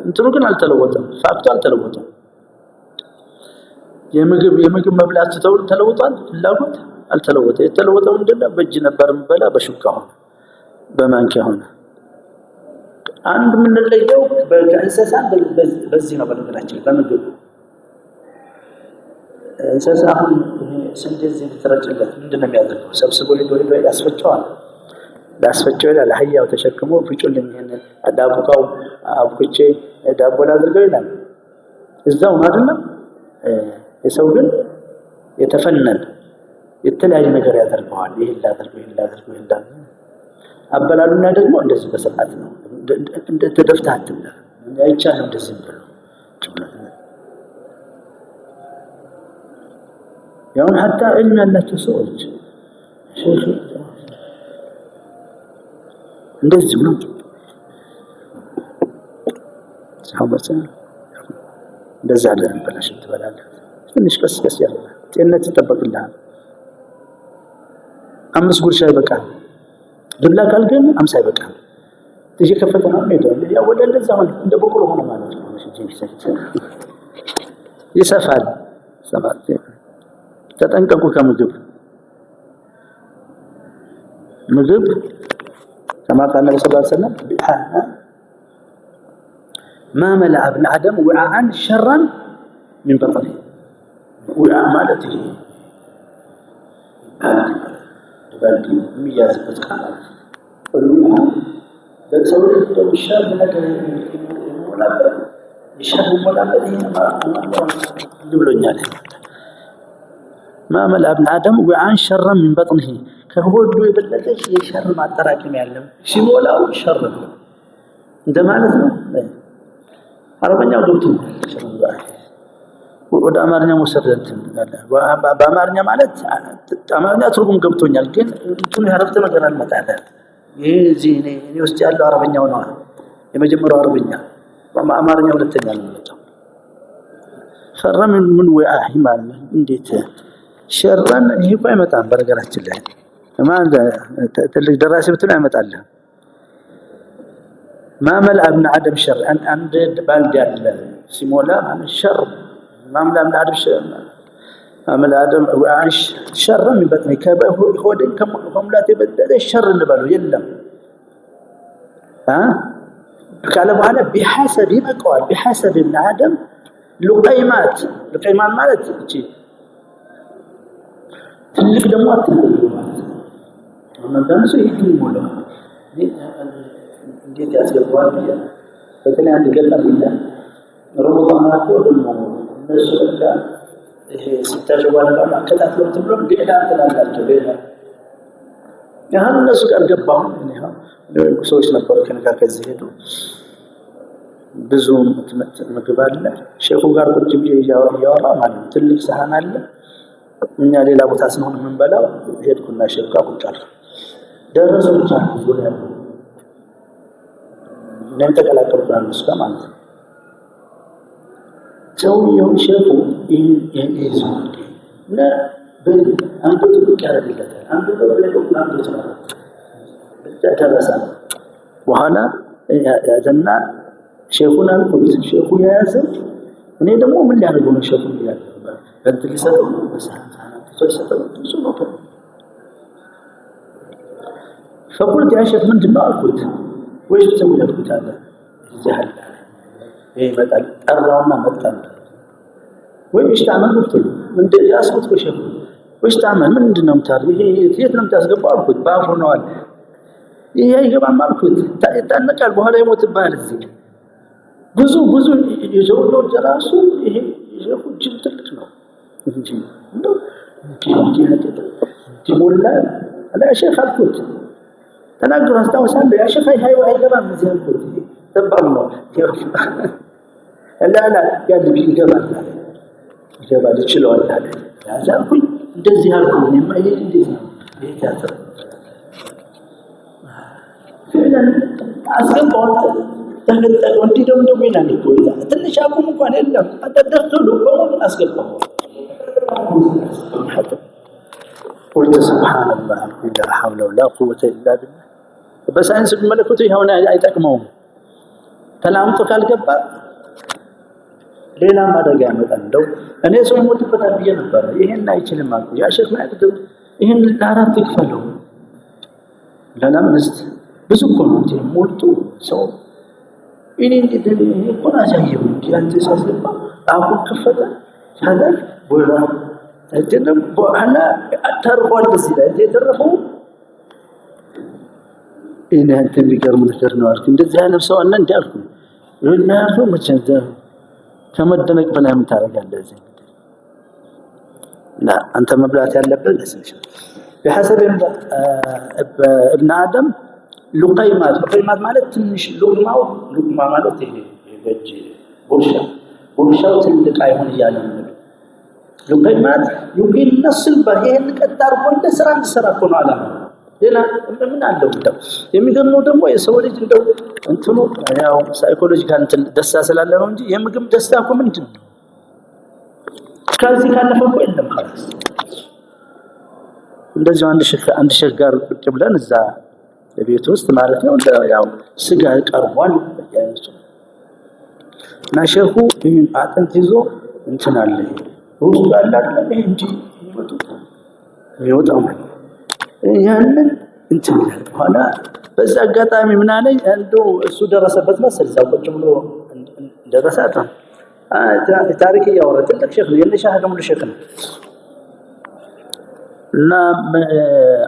እንትኑ ግን አልተለወጠም ፋክቱ አልተለወጠም የምግብ መብላት ተለውጧል ፍላጎት አልተለወጠም የተለወጠው ምንድነው በእጅ ነበር ምበላ በሹካ ሆነ በማንኪያ ሆነ አንድ ምን ለየው በእንስሳ በዚህ ነው በነገራችን በምግብ እንስሳ ስንዴዚህ ተረጨለት ምንድነው የሚያደርገው ሰብስቦ ሄዶ ያስፈጨዋል ዳስፈጨው ይላል አህያው ተሸክሞ ፍጩልኝ ይሄን አዳቡካው አብኩቼ ዳቦ ላድርገው ይላል እዛው አይደለም የሰው ግን የተፈነነ የተለያየ ነገር ያደርገዋል ይሄን ላድርገው ይላል አበላሉና ደግሞ እንደዚህ በስርዓት ነው እንደ ተደፍታ አትብላ አይቻልም እንደዚህ ብሎ ያው حتى علم ያላቸው ሰዎች ሼክ እንደዚህ ነው ሰሃባችን እንደዛ አይደለም በላሽ ትበላለህ ትንሽ ቀስ ያለ ጤንነት ይጠበቅልሃል 5 ጉርሻ ይበቃል ድብላ ካልገን 50 ይበቃል እዚህ ከፈተና ነው ያው ወደ እንደዛ ሆነ እንደ በቆሎ ሆነ ማለት ነው ይሰፋል ሰማት ተጠንቀቁ ከምግብ كما قال النبي صلى الله عليه وسلم ما ملأ ابن آدم وعاء شرا من بطنه وعاء مالته بلدي مياز بتكان والوعاء بتصور الشر هذا ولا الشر ولا ما دبلونيا ما ملأ ابن آدم وعاء شرا من بطنه ከሆዱ የበለጠች የሸር ማጠራቀም ያለው ሲሞላው ሸር ነው እንደማለት ነው አረበኛው ገብቶ ወደ አማርኛ ወሰደት በአማርኛ ማለት አማርኛ ትርጉም ገብቶኛል ግን እንትኑ ያረፍተ ነገር አልመጣለ ይሄ እዚህ እኔ ውስጥ ያለው አረበኛው ነው የመጀመሪያው አረበኛ በአማርኛ ሁለተኛ ነው የሚመጣው ሸር ምን ወአህ ማለት እንዴት ሸርን ይሄ አይመጣም በነገራችን ላይ ما تلك دراسة بتقول عم تعلم ما ملأ ابن آدم شر عند بالدي سيمولا عن الشر ما ملأ ابن آدم شر ما ملأ آدم وعاش شر من بطنه كبه هو دين كم لا تبدأ الشر اللي باله يلم قالوا أنا بحسب ما قال بحسب ابن آدم لقيمات مالت شيء تلك دموات رمضان سو يكملوا እንዴት ያስገባል በተለይ አንድ ገጠር ይላል ረመዳን ደግሞ እነሱ ይሄ ሲታጀባል አከታተሉት ብሎ ሌላ ተላላቸው ሌላ ያህል እነሱ ጋር ገባሁ እኔ ሰዎች ነበሩ ከነጋ ከዚህ ሄዱ ብዙ ምግብ አለ ሼኹ ጋር ቁጭ ብዬ እያወራ ማለት ትልቅ ሰሃን አለ እኛ ሌላ ቦታ ስንሆን የምንበላው ሄድኩና ሼኹ ጋር ቁጭ አልኩ ደረሰች ዙሪያ እኔም ተቀላቀልኩ እነሱ ጋር ማለት ነው ሰውየው ሼኹ ይሄን ይዘው እና አንዱ ትልቅ ያደርግለታል አንዱ በሌሎች አንዱ ተናገረ ተደረሰ በኋላ ያዘና ሼኹን አልኩት ሼኹ ያዘ እኔ ደግሞ ምን ሊያደርገው ነው ሼኹ ይላል እንትን ሊሰጠው ሰጠው እሱ ነው فقلت يا شيخ من دماغ قلت ويش تسوي لك قلت هذا جهل ايه مثلا الراما مثلا ويش تعمل قلت من اسكت وشيخ ويش تعمل من دنم تعرف يت لم تاسقبوا قلت بافو نوال ይሄ ይገባል ማልኩት ታነቃል በኋላ ይሞትብሃል እዚህ ብዙ የዘውዶ ጀራሱ ይሄ ሼኹ ጅል ትልቅ ነው እንጂ እንደው ዲሞላ አላ ሼኽ አልኩት ተናግሮ አስታውሳለሁ ያ ሼኽ አይገባም እዚህ አልኩት ተባም ነው لا ያድብ ይገባል ይችላል አለ ያዛልኩኝ እንደዚህ አልኩኝ ማይ እንዴት ነው ይሄ ታጥር فعلا አስገባው ተንጠቀው እንዴ ደም ይላል እኮ ትንሽ አቁም እንኳን የለም አደረተሉ በሙሉ አስገባው قلت سبحان الله لا حول ولا قوه الا بالله بس انس الملكوت هنا አይጠቅመውም ተላምጦ ካልገባ ሌላ ማደጋ ያመጣል እንደው እኔ ሰው ይሞትበታል ብዬ ነበር ይሄን አይችልም አልኩ ያ ሼኽ ማለት ይሄን ለአራት ይክፈለው ለለምስት ብዙ እኮ ነው ሞልቶ ሰው እኔ እንግዲህ እኮ አሳየው ያንተ ሳስገባ አሁን ከፈተ ታዲያ ወራ አይደለም በኋላ አተርፏል ሲል የተረፈው እኔ አንተ ቢገርም ነገር ነው አልኩ እንደዚህ አይነት ሰው አለ እንዴ አልኩ እና ያለው መቸንተ ከመደነቅ በላይ ምን ታረጋለህ እዚህ لا انت መብላት ያለበት ለስንሽ بحسب ابن ادم لقيمات ማለት ትንሽ ሉቅማ ማለት ይሄ በእጅ ቦርሻው ትልቅ አይሆን ይያለ ነው ሉቅይማት يقيم نصل በይሄን ቀጣር ወንደ ስራ እንሰራ እኮ ነው አላማ ሌላ ምን አለው እንደው የሚገርመው ደግሞ የሰው ልጅ እንደው እንትኑ ያው ሳይኮሎጂካል እንትን ደስታ ስላለ ነው እንጂ የምግብ ደስታ እኮ ምንድን ነው ከዚህ ካለፈ እኮ የለም خلاص እንደዚህ አንድ ሼኽ ጋር ቁጭ ብለን እዛ ቤት ውስጥ ማለት ነው ያው ስጋ ቀርቧል ያንሱ እና ሼኹ ይሄን አጥንት ይዞ እንትን አለ ውስጥ ያለ አይደለም ይሄ እንጂ ይወጣው ያንን እንትን በኋላ በዛ አጋጣሚ ምን አለኝ እንደው እሱ ደረሰበት መሰል ዛቆጭ ብሎ ደረሰታ ታሪክ ያወራ ትልቅ ሼኽ ነው የነሻህ ደግሞ ሼኽ ነው እና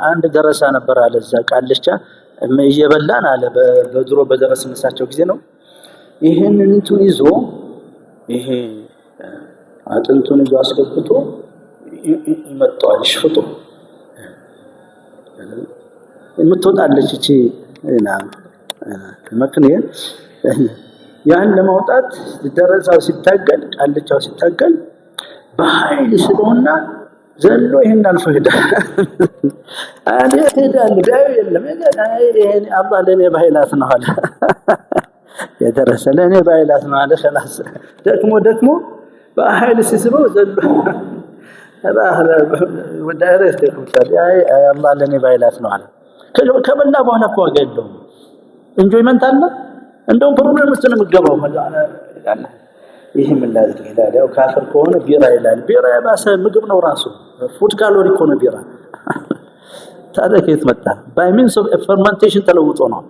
አንድ ደረሳ ነበር አለ እዛ ቃልቻ እየበላን አለ በድሮ በደረስንሳቸው ጊዜ ነው ይሄንን እንትን ይዞ ይሄ አጥንቱን ይዞ አስገብቶ ይመጣል ሽፍቶ የምትወጣለች እቺ እና መክኒያ ያን ለማውጣት ደረሳው ሲታገል ቃልቻው ሲታገል በኃይል ስለሆነ ዘሎ ይሄን አልፎ ሄደ ሄዳል ዳይ የለም ይሄን አላህ ለኔ በኃይላት ነው አለ የደረሰ ለኔ በኃይላት ነው አለ خلاص ደክሞ በኃይል ሲስበው ዘሎ ወዳረስ ተኩታል አይ አላህ ለኔ በኃይላት ነው አለ ከበላ በኋላ እኮ አገኘው ኢንጆይመንት አለ እንደውም ፕሮብሌም ውስጥ ነው የሚገባው ማለት ይሄ ምን ላድርግ ይላል ያው ካፈር ከሆነ ቢራ ይላል ቢራ ያባሰ ምግብ ነው ራሱ ፉድ ካሎሪ እኮ ነው ቢራ ታዲያ ከየት መጣ ባይ ሚንስ ኦፍ ፈርመንቴሽን ተለውጦ ነው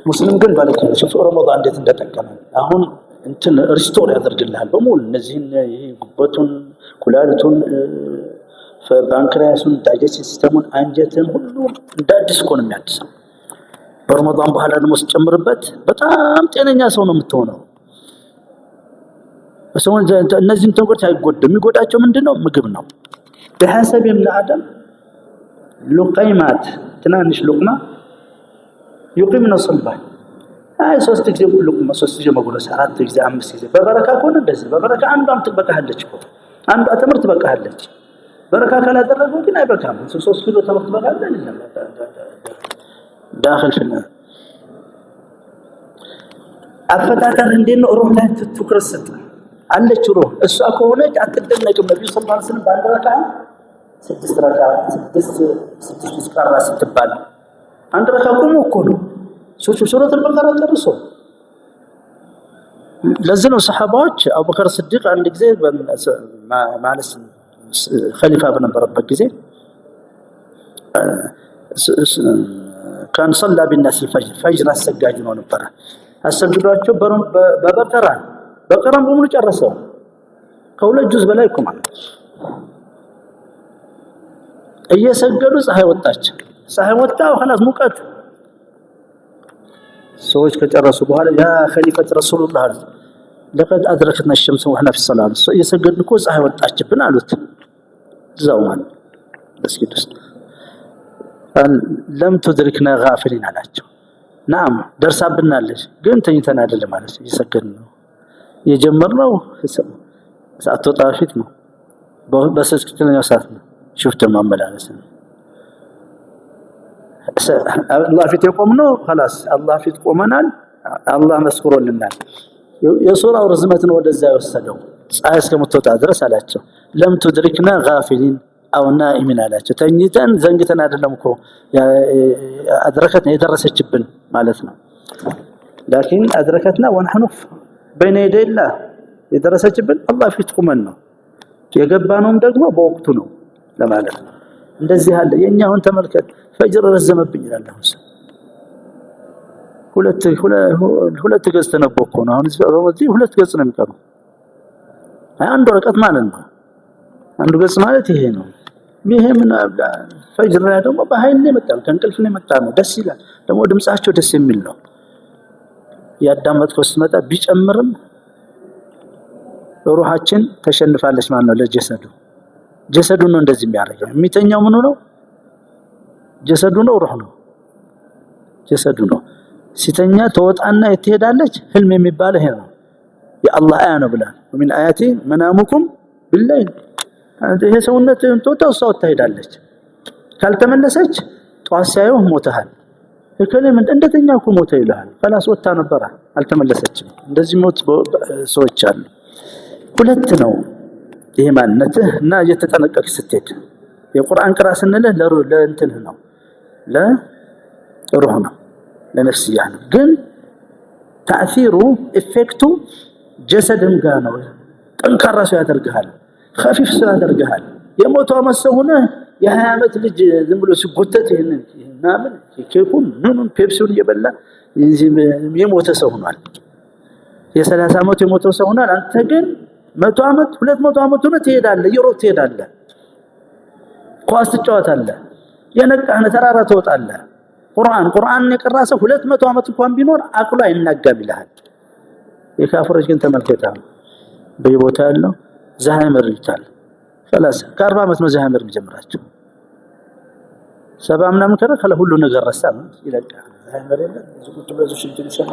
ሙስሊም ግን ባለከ ሹፍ ረመዳን እንዴት እንደተጠቀመ አሁን እንትን ሪስቶር ያደርግልሃል በሙሉ እነዚህን ይሄ ጉበቱን ኩላሊቱን ባንክሪያሱን ዳይጀስቲቭ ሲስተሙን አንጀትን ሁሉ እንዳዲስ እኮ ነው የሚያድሰው በረመዳን በኋላ ደግሞ ሲጨምርበት በጣም ጤነኛ ሰው ነው የምትሆነው ሰው እነዚህን ተንቆች አይጎድም የሚጎዳቸው ምንድነው ምግብ ነው በሐሰብ ابن ادم ሉቀይማት ትናንሽ ሉቅማ يقيمن الصلبة هاي ሶስት ጊዜ ሉቅማ ሶስት ጊዜ መጉረስ አራት ጊዜ አምስት ጊዜ በበረካ ከሆነ እንደዚህ በበረካ አንዷም ትበቃለች እኮ አንዷ ትምህርት ትበቃለች በረካ ካላደረገው ግን አይበቃም 3 ኪሎ ትምህርት ትበቃለች داخل في አፈጣጠር እንዴት ነው ሩህ ላይ ትኩረት ሰጠ አለች ሩህ እሷ ከሆነች አትደነቅም ነብዩ ሰለላሁ ዐለይሂ ወሰለም ባንድ ረካ 6 ረካ 6 ቀራ ስትባል አንድ ረካ ቆሞ እኮ ነው ሱረቱል በቀራ ጨርሶ ለዚህ ነው ሰሃባዎች አቡበከር ሲዲቅ አንድ ጊዜ ማለት ኸሊፋ በነበረበት ጊዜ كان صلى بالناس الفجر فجر السجاج ነው ነበር አሰግዷቸው በቀራም በሙሉ ጨረሰው ከሁለት ጁዝ በላይ እኮ ማለት እየሰገዱ ፀሐይ ወጣች ፀሐይ ወጣው خلاص ሙቀት ሰዎች ከጨረሱ በኋላ ያ ኸሊፈት ረሱላህ لقد ادركنا الشمس واحنا في الصلاه እየሰገድን እኮ ፀሐይ ወጣችብን አሉት እዛው ማለት መስጊድ ውስጥ لم تدركنا غافلين አላቸው نعم ደርሳብናለች ግን ተኝተን አይደለም ማለት እየሰገድን ነው የጀመርነው ሰዓት ወጣፊት ነው በስልክተኛው ሰዓት ነው شفت ማመላለስ ነው الله ፊት የቆምነው خلاص الله ፊት ቆመናል الله መስክሮልናል የሱራው ርዝመት ነው ወደዛ የወሰደው ፀሐይ እስከምትወጣ ድረስ አላቸው لم تدركنا غافلين او نائمين አላቸው ተኝተን ዘንግተን አይደለም እኮ አድረከትና የደረሰችብን ማለት ነው لكن ادركتنا ونحن بين يدي الله የደረሰችብን الله ፊት ቆመን ነው የገባነውም ደግሞ በወቅቱ ነው ለማለት ነው እንደዚህ አለ የኛውን ተመልከት ፈጅር ረዘመብኝ ይላል አሁን ሁለት ገጽ ተነበብኩ ነው አሁን እዚህ ሁለት ገጽ ነው የሚቀረው አንድ ወረቀት ማለት ነው አንዱ ገጽ ማለት ይሄ ነው ይሄ ምን ፈጅር ላይ ደግሞ በኃይል ነው የመጣው ከእንቅልፍ ነው የመጣው ነው ደስ ይላል ደግሞ ድምጻቸው ደስ የሚል ነው ያዳመጥከው ስትመጣ ቢጨምርም ሩሃችን ተሸንፋለች ማለት ነው ጀሰዱ ነው እንደዚህ የሚያደርገው የሚተኛው ምን ነው ጀሰዱ ነው ሩህ ነው ጀሰዱ ነው ሲተኛ ተወጣና ትሄዳለች ህልም የሚባለው ይሄ ነው የአላህ አያ ነው ብላ ومن آياته منامكم بالليل ይሄ ሰውነት ተወጣው ትሄዳለች ካልተመለሰች ጧት ሳይው ሞተሃል እከለም እንደተኛው እኮ ሞተ ይላል خلاص ወጣ ነበር አልተመለሰችም እንደዚህ ሞት ሰዎች አሉ ሁለት ነው ይሄ ማንነትህ እና እየተጠነቀቅ ስትሄድ የቁርአን ቅራ ስንልህ ለእንትንህ ነው ለሩህ ነው ለነፍስያ ነው ግን ተአሲሩ ኢፌክቱ ጀሰድም ጋር ነው ጠንካራ ሰው ያደርግሃል خفيف ሰው ያደርግሃል የሞተው መሰሁነ የ20 አመት ልጅ ዝም ብሎ ሲጎተት ይሄንን ማምን ከኩን ምንም ፔፕሲውን እየበላ የሞተ ሰው ሆኗል የ30 አመት የሞተው ሰው ሆኗል አንተ ግን 100 አመት 200 አመት ሆነ ትሄዳለህ ይሮጥ ትሄዳለህ ኳስ ትጫወታለህ የነቃህነ ተራራ ትወጣለህ ቁርአን የቀራ ሰው 200 አመት እንኳን ቢኖር አቅሉ አይናጋም ይላል የካፍሮች ግን ተመልከታ በየቦታ ያለው ዛህመር ይታል خلاص ከ40 አመት ነው ዛህመር የሚጀምራቸው 70 ምናምን ከለ ሁሉ ነገር ረሳ ይለቃል ዛህመር ዝቁት በዙ ሽንትን ይሰማ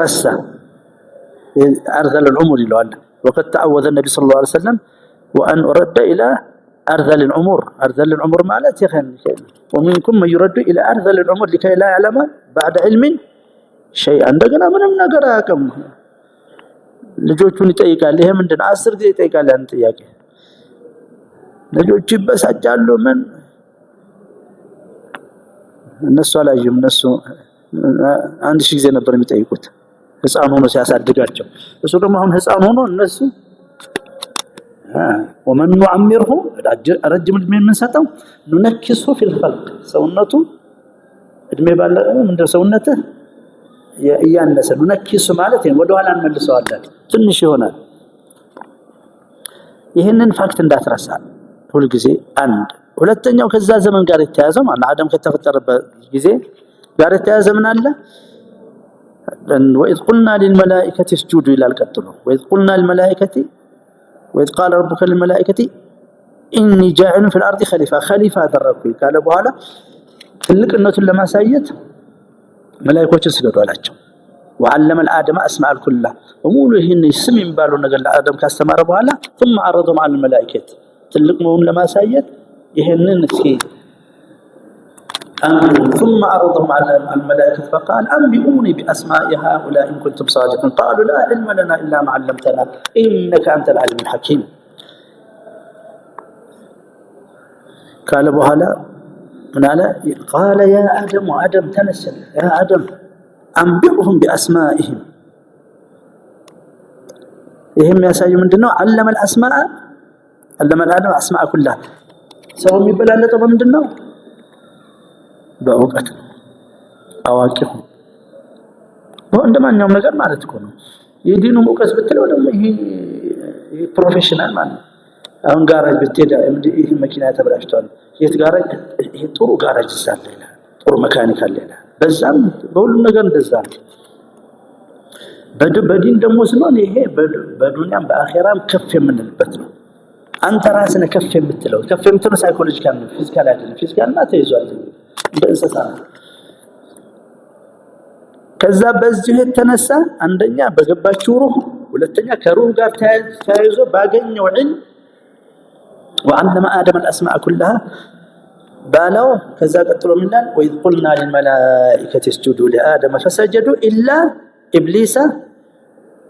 ረሳ أرذل العمر ይለዋል وقد تعوذ النبي صلى الله عليه وسلم وأن أرد إلى أرذل العمر ማለት ይኸን ومنكم من يرد إلى أرذل العمر لكي لا يعلم بعد علم شيئا እንደገና ምንም ነገር አያውቅም ልጆቹን ይጠይቃል ይሄ ምንድነው 10 ጊዜ ይጠይቃል ያን ጥያቄ ልጆቹ ይበሳጫሉ ምን እነሱ አላየም እነሱ አንድ ሺህ ጊዜ ነበር የሚጠይቁት ህፃን ሆኖ ሲያሳድጋቸው እሱ ደግሞ አሁን ህፃን ሆኖ እነሱ ومن نعمره ረጅም እድሜ የምንሰጠው ننكسه في الخلق ሰውነቱ እድሜ ባለ እንደ ሰውነትህ ያያነሰ ننكس ማለት ወደ ኋላ እንመልሰዋለን ትንሽ ይሆናል ይሄንን ፋክት እንዳትረሳ ሁሉ ጊዜ አንድ ሁለተኛው ከዛ ዘመን ጋር የተያዘው ማለት አደም ከተፈጠረበት ጊዜ ጋር የተያዘ ምን አለ وإذ قلنا للملائكة اسجدوا إلى القتل وإذ قلنا للملائكة وإذ قال ربك للملائكة إني جاعل في الأرض خليفة دركوي قال بኋላ ትልቅነቱን ለማሳየት መላእክቶችን ስገዱ አላቸው وعلم الآدم أسماء كلها ومولو ይህን ስም የሚባለው ነገር ለአደም ካስተማረ በኋላ ثم عرضهم على الملائكة ትልቅ መሆኑን ለማሳየት ይሄንን እስኪ ثم عرضهم على الملائكة فقال أنبئوني بأسماء هؤلاء إن كنتم صادقين قالوا لا علم لنا إلا ما علمتنا إنك أنت العليم الحكيم قال بኋላ من قال يا آدم تنسل يا آدم أنبئهم بأسمائهم ይሄም ያሳየው ምንድነው علم الآدم أسماء كلها ሰው የሚበላለጠው በምንድነው በእውቀት አዋቂ ሆኖ እንደማንኛውም ነገር ማለት እኮ ነው የዲኑ እውቀት ብትለው ደግሞ ይሄ ፕሮፌሽናል ማለት አሁን ጋራጅ ብትሄድ ይሄ መኪና ተበላሽቷል የት ጋራጅ ይሄ ጥሩ ጋራጅ ይዛል ይላል ጥሩ መካኒክ አለ ይላል በዛም በሁሉም ነገር እንደዛ ነው በዲን ደግሞ ስለሆነ ይሄ በዱንያም በአኺራም ከፍ የምንልበት ነው አንተ ራስህ ከፍ የምትለው ሳይኮሎጂካል ነው ፊዚካል አይደለም ፊዚካል ማለት ተይዟል በእንስሳ ከዛ በዚህ የተነሳ አንደኛ በገባችው ሩህ ሁለተኛ ከሩህ ጋር ተያይዞ ባገኘው ዒልም وعلم آدم الأسماء كلها بالو كذا قتلوا منا وإذ قلنا للملائكة اسجدوا لآدم فسجدوا إلا إبليس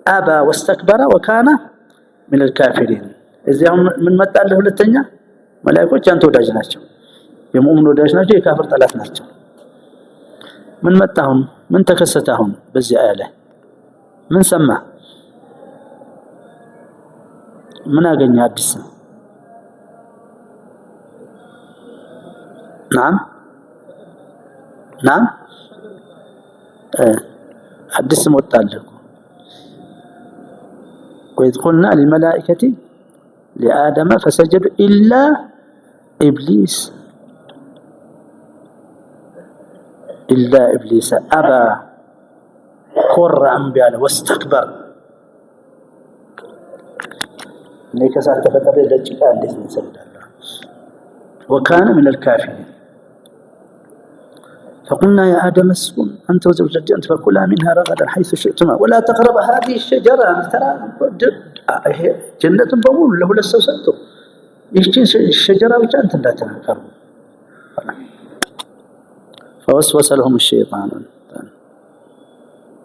أبى واستكبر وكان من الكافرين إذا من متى له ሁለተኛ መላእክቶች አንተ ወዳጅ ናቸው የሙእሚን ወዳጅ ናቸው የካፍር ጠላት ናቸው ምን መጣሁን ምን ተከሰተሁን በዚህ አያ ላይ ምን ሰማ ምን አገኘ አዲስ نعم حدث متعلق وإذ قلنا للملائكة لآدم فسجدوا إلا إبليس أبى خر أنبياء واستكبر ليك ساتفتر دجك عندك من سجد الله وكان من الكافرين فقلنا يا آدم اسكن أنت وزوجك الجنة فكلا منها رغدا حيث شئتما ولا تقرب هذه الشجرة ترى جنة بمول له لسه سنتو يشتين الشجرة وجانت لا تنكروا فوسوس لهم الشيطان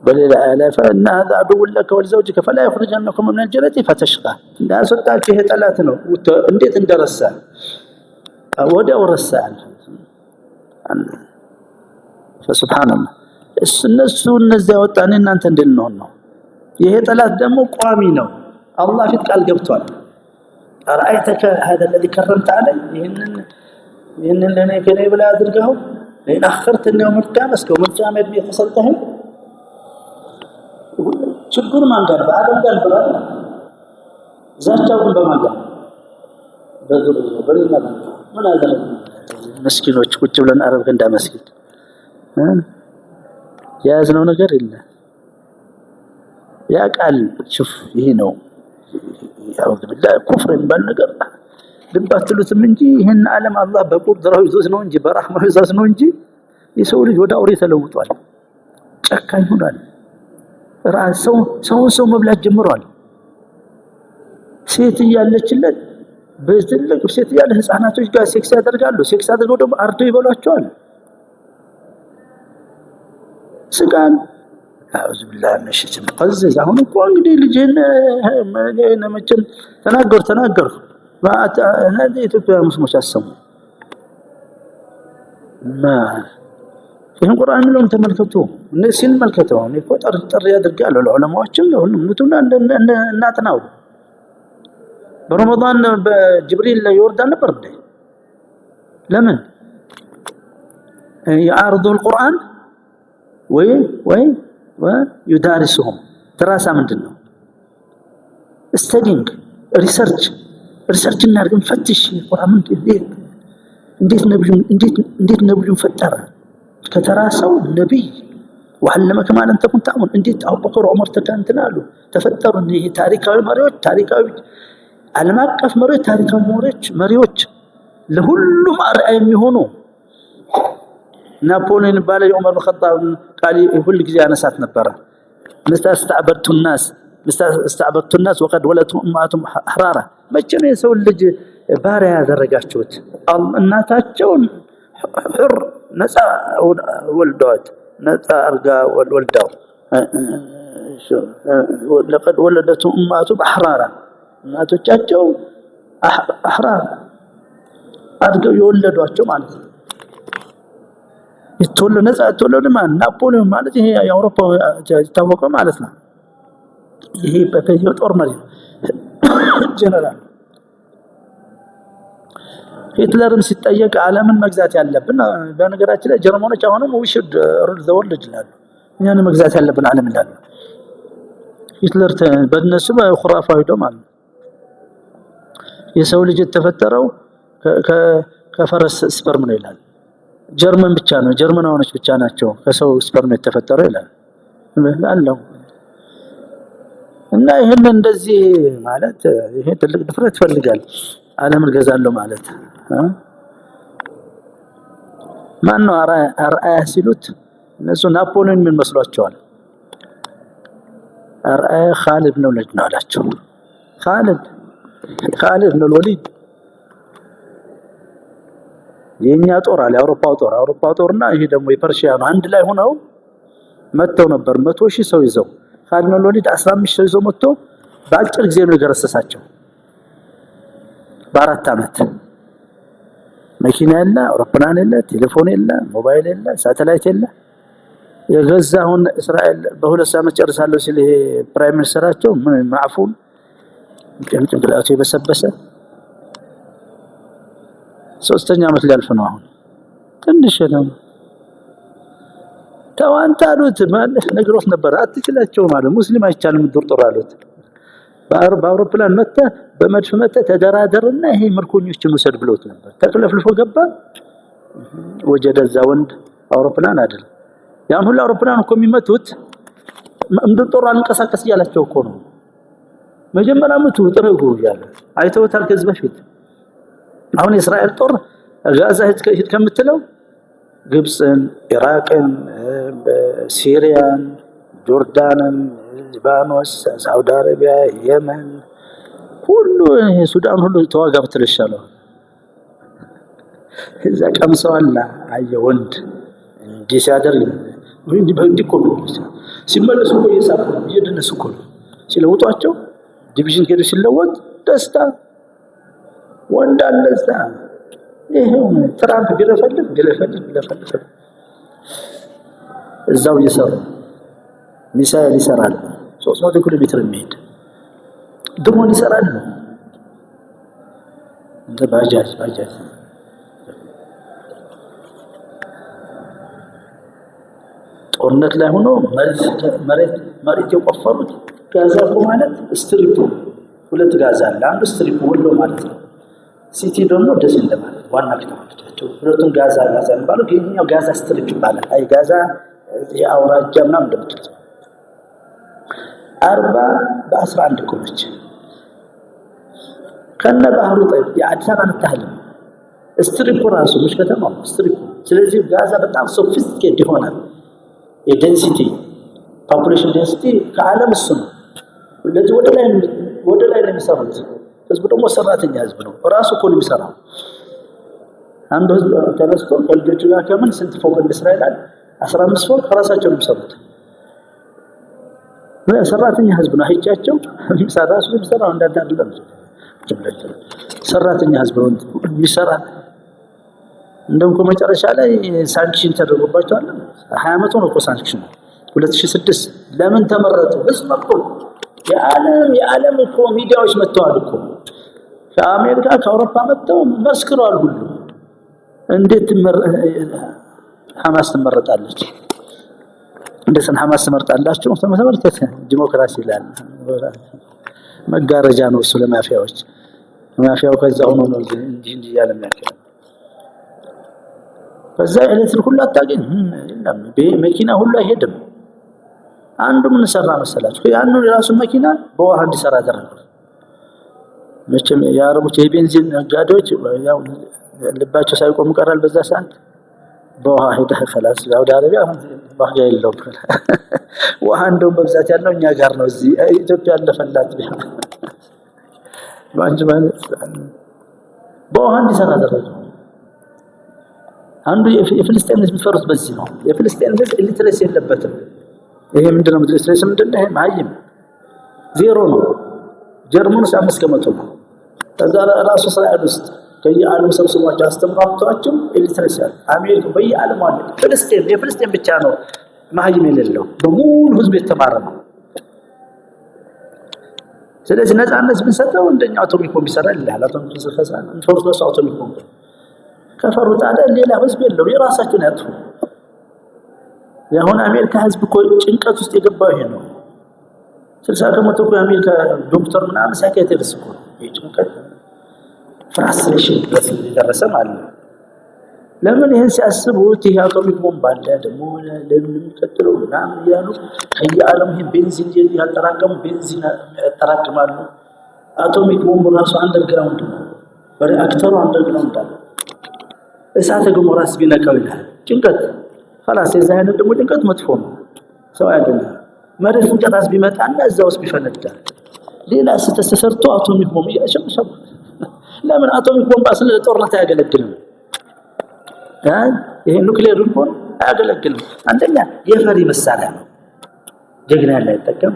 بل إلى آلاء فإن هذا عدو لك ولزوجك فلا يخرجنكم من الجنة فتشقى لا سلطان فيه ثلاثة انديت اندرسا ودأ ورسا فسبحان الله الناس النزا وطاني እናንተ እንደልነው ነው ይሄ ጠላት ደግሞ ቋሚ ነው አላህ ፊት ቃል ገብቷል አራይተከ هذا الذي كرمت علي ይሄንን ለኔ ከኔ ብላ አድርገው ለኔ አخرت ነው ምርታመስከው ምርጫም እድሜ ተሰጠህ ችግሩ ማን ጋር በአደም ጋር ብሏል ዛቻው ግን በማን ጋር በሌላ ምን አደረገ መስኪኖች ቁጭ ብለን አረብ ገንዳ መስጊድ ያዝነው ነገር የለ ያ ቃል شوف ይሄ ነው ያው ኩፍር የሚባል ነገር ልባትሉትም እንጂ ይሄን ዓለም አላህ በቁድራው ይዞት ነው እንጂ በረህማው ይዞት ነው እንጂ የሰው ልጅ ወደ አውሬ ተለውጧል ጨካኝ ሆኗል ራስው ሰው መብላት ጀምሯል ሴት ያለችለት በትልቅ ሴት ያለ ህፃናቶች ጋር ሴክስ ያደርጋሉ ሴክስ አድርገው ደግሞ አርደው ይበሏቸዋል ስጋን አውዝ ቢላህ ነሽም ቀዝዝ አሁን እኮ እንግዲህ ልጅን መቼም ተናገር እነዚህ ኢትዮጵያ ሙስሊሞች አሰሙ ይሄን ቁርአን ነው ተመልከቱ እነዚህ መልከተው ነው እኮ ጥሪ ያደርጋሉ ለዑለማዎችም ለሁሉም ሙቱና እናጥናው በረመዳን በጅብሪል ይወርዳል ነበር እንዴ ለምን يعرض القرآن ويدارسهم دراسة ምንድነው ستدينج ريسيرش እናርግ እንፈትሽ ቁርአን እንዴት ነብዩን ፈጠረ ከተራሰው ነብይ وعلمك ما لم تكن تعلم እንዴት አቡበከር ዑመር ተካንተናሉ ተፈጠሩ ታሪካዊ መሪዎች ታሪካዊ ዓለም አቀፍ መሪዎች ታሪካዊ መሪዎች ለሁሉም አርአያ የሚሆኑ ናፖሊዮን ባለ የዑመር bin ኸጣብ ቃል ሁሉ ጊዜ ያነሳት ነበር استعبدت الناس وقد ولدتهم امهاتهم احرارا መቼ ነው የሰው ልጅ ባሪያ ያደረጋችሁት እናታቸውን حر ነፃ ወልደዋት ነፃ አርጋ ወልደው لقد ولدتهم امهاتهم احرارا እናቶቻቸው احرار አድርገው የወለዷቸው ማለት ነው የተወለደ ማን ናፖሊዮን ማለት ይሄ የአውሮፓ ታወቀ ማለት ነው ይሄ በጦር መሪ ጀነራል ሂትለርም ሲጠየቅ ዓለምን መግዛት ያለብን በነገራችን ላይ ጀርመኖች አሁንም ውሽድ ሩል ዘወርልድ ይላሉ እኛን መግዛት ያለብን ዓለም ይላሉ ሂትለር በእነሱ በኹራፋዊ ዶ ማለት የሰው ልጅ የተፈጠረው ከፈረስ ስፐርም ነው ይላል ጀርመን ብቻ ነው ጀርመናውያኖች ብቻ ናቸው ከሰው ስፐርም የተፈጠረው ይላል አላህ እና ይሄን እንደዚህ ማለት ይሄ ትልቅ ድፍረት ይፈልጋል ዓለምን ገዛለሁ ማለት ማን ነው አርአያ ሲሉት እነሱ ናፖሊዮን ምን መስሏቸዋል አርአያ ኻሊድ ነው ልጅ ነው አላቸው ኻሊድ ነው ወሊድ የኛ ጦር አለ አውሮፓ ጦርና ይሄ ደግሞ የፐርሺያኑ አንድ ላይ ሆነው መተው ነበር 100,000 ሰው ይዘው ኻሊድ ነው ወሊድ 15 ሰው ይዘው መጥቶ በአጭር ጊዜ ነው የገረሰሳቸው በአራት አመት መኪና የለ አውሮፕላን የለ ቴሌፎን የለ ሞባይል የለ ሳተላይት የለ የገዛውን እስራኤል በሁለት ዓመት ጨርሳለሁ ሲል ይሄ ፕራይም ሚኒስተራቸው ምን ማዕፉን ጭንቅላቱ የበሰበሰ ሶስተኛ አመት ሊያልፍ ነው አሁን ትንሽ ነው ተዋንታሉት ማለት ነግሮት ነበር አትችላቸው ማለት ሙስሊም አይቻልም ድርጦር አሉት በአውሮፕላን መጣ በመድፍ መጣ ተደራደርና ይሄ ምርኮኞችን ወሰድ ብሎት ነበር ተከለፍልፎ ገባ ወጀደዛ ወንድ አውሮፕላን አይደል ያን ሁሉ አውሮፕላን እኮ የሚመቱት እንድጦር አንቀሳቀስ ያላቸው እኮ ነው መጀመሪያ መቱ ጥረጉ ያለ አይተውታል ከዚህ በፊት አሁን እስራኤል ጦር ጋዛ ሄድ ከምትለው ግብፅን ኢራቅን ሲሪያን ጆርዳንን ሊባኖስ ሳውዲ አረቢያ የመን ሁሉ ሱዳን ሁሉ ተዋጋ ብትልሻለው እዛ ቀምሰዋልና አየወንድ እንዲህ ሲያደርግ እንዲህ እኮ ሲመለሱ እኮ እየሳቁ እየደነሱ እኮ ሲለውጧቸው ዲቪዥን ሄዱ ሲለወጥ ደስታ ወንድ አለዛ ይሄው ትራምፕ ቢለፈልፍ እዛው እየሰሩ ሚሳኤል ይሰራል 300 ኪሎ ሜትር የሚሄድ ድሮን ይሰራል እንደ ባጃጅ ጦርነት ላይ ሆኖ መሬት የቆፈሩት ጋዛ ማለት ስትሪፕ ሁለት ጋዛ አለ አንዱ ስትሪፕ ወሎ ማለት ነው ሲቲ ደግሞ ደስ እንደማለት ዋና ከተማቸው ሁለቱም ጋዛ ባለው የኛው ጋዛ ስትሪፕ ይባላል አይ ጋዛ የአውራጃ ምናምን እንደምትሉት 40 በ11 ኮሎች ከነ ባህሩ ጠይቅ የአዲስ አበባ ታህል ስትሪፕ ራሱ ምሽ ከተማው ስትሪፕ ስለዚህ ጋዛ በጣም ሶፊስቲኬት ይሆናል የዴንሲቲ ፖፑሌሽን ዴንሲቲ ከዓለም እሱ ነው ለዚህ ወደ ላይ ነው የሚሰሩት ህዝቡ ደግሞ ሰራተኛ ህዝብ ነው ራሱ እኮ ነው የሚሰራው አንድ ህዝብ ተነስቶ ከልጆቹ ጋር ከምን ስንት ፎቅ እንደስራይላል 15 ፎቅ ራሳቸው ነው የሚሰሩት ሰራተኛ ህዝብ ነው አይቻቸው ራሱ የሚሰራው እንዳንተ አይደለም ሰራተኛ ህዝብ ነው የሚሰራ እንደውም ከመጨረሻ ላይ ሳንክሽን ተደርጎባቸዋል 20 ዓመት ነው እኮ ሳንክሽን 2006 ለምን ተመረጡ ህዝብ እኮ የዓለም እኮ ሚዲያዎች መጥተዋል እኮ ከአሜሪካ ከአውሮፓ መጥተው መስክረዋል ሁሉ እንዴት ሐማስ ተመረጣለች እንደዚህ ሐማስ ተመረጣላችሁ ተመልከተ ዲሞክራሲ ይላል መጋረጃ ነው እሱ ለማፊያዎች ማፊያው ከዛ ሆኖ ነው እንጂ ያለ የሚያከራው በዛ ኤሌክትሪክ ሁሉ አታገኝ መኪና ሁሉ አይሄድም አንዱ ምን ሰራ መሰላችሁ ያንኑ የራሱ መኪና በውሃ እንዲሰራ አደረገ መቼም የአረቦች የቤንዚን ነጋዴዎች ያው ልባቸው ሳይቆም ቀራል በዛ ሰዓት በውሃ ሄደህ خلاص ሳውዲ አረቢያ ዋጋ የለውም ውሃ እንደው በብዛት ያለው እኛ ጋር ነው እዚህ ኢትዮጵያ አለፈላት ባንጅ ማለት በውሃ እንዲሰራ አደረገ አንዱ የፍልስጤም ህዝብ የሚፈሩት በዚህ ነው የፍልስጤም ህዝብ ኢሊትሬሲ የለበትም ይሄ ምንድነው ኢሊትሬሲ ምንድነው ይሄ ማይም ዜሮ ነው ጀርመንስ 5% ነው ከዛ ራሱ እስራኤል ውስጥ ከየዓለም ሰብስቧቸው አስተምሯቸው ኢሊትሬሲ አሜሪካ በየዓለም አለ ፍልስጤም የፍልስጤም ብቻ ነው ማህይም የሌለው በሙሉ ህዝብ የተማረ ነው ስለዚህ ነፃነት ብንሰጠው እንደኛ አቶሚክ ቦምብ ይሰራል ይላል አቶሚክ ዘፈሳን እንፈርስ አቶሚክ ቦምብ ከፈሩ ታዲያ ሌላ ህዝብ የለው የራሳቸውን ያጥፉ ያሁን አሜሪካ ህዝብ እኮ ጭንቀት ውስጥ የገባው ይሄ ነው 60% እኮ የአሜሪካ ዶክተር ምናምን ሳይካትሪስት እኮ የጭንቀት ፍራስትሬሽን ድረስ የደረሰ ማለት ነው ለምን ይሄን ሲያስቡት ይሄ አቶሚክ ቦምብ አለ ደግሞ ለምን የሚቀጥለው ምናምን ያሉ ከየዓለም ይሄ ቤንዚን ያጠራቀሙ ቤንዚን ያጠራቅማሉ አቶሚክ ቦምብ ራሱ አንደርግራውንድ ነው በሪአክተሩ አንደርግራውንድ አለ እሳተ ገሞራስ ቢነካው ይላል ጭንቀት خلاص የዛ አይነት ደግሞ ጭንቀት መጥፎ ነው ሰው አይደለም መሬት ፍንቀታስ ቢመጣና እዛውስ ቢፈነዳ ሌላ ተሰርቶ አቶሚክ ቦምብ ያሸምሸም ለምን አቶሚክ ቦምብ አስለ ጦርነት አያገለግልም ይሄ ኑክሌር ቦምብ አያገለግልም አንደኛ የፈሪ መሳሪያ ነው ጀግና ላይ ተጠቀም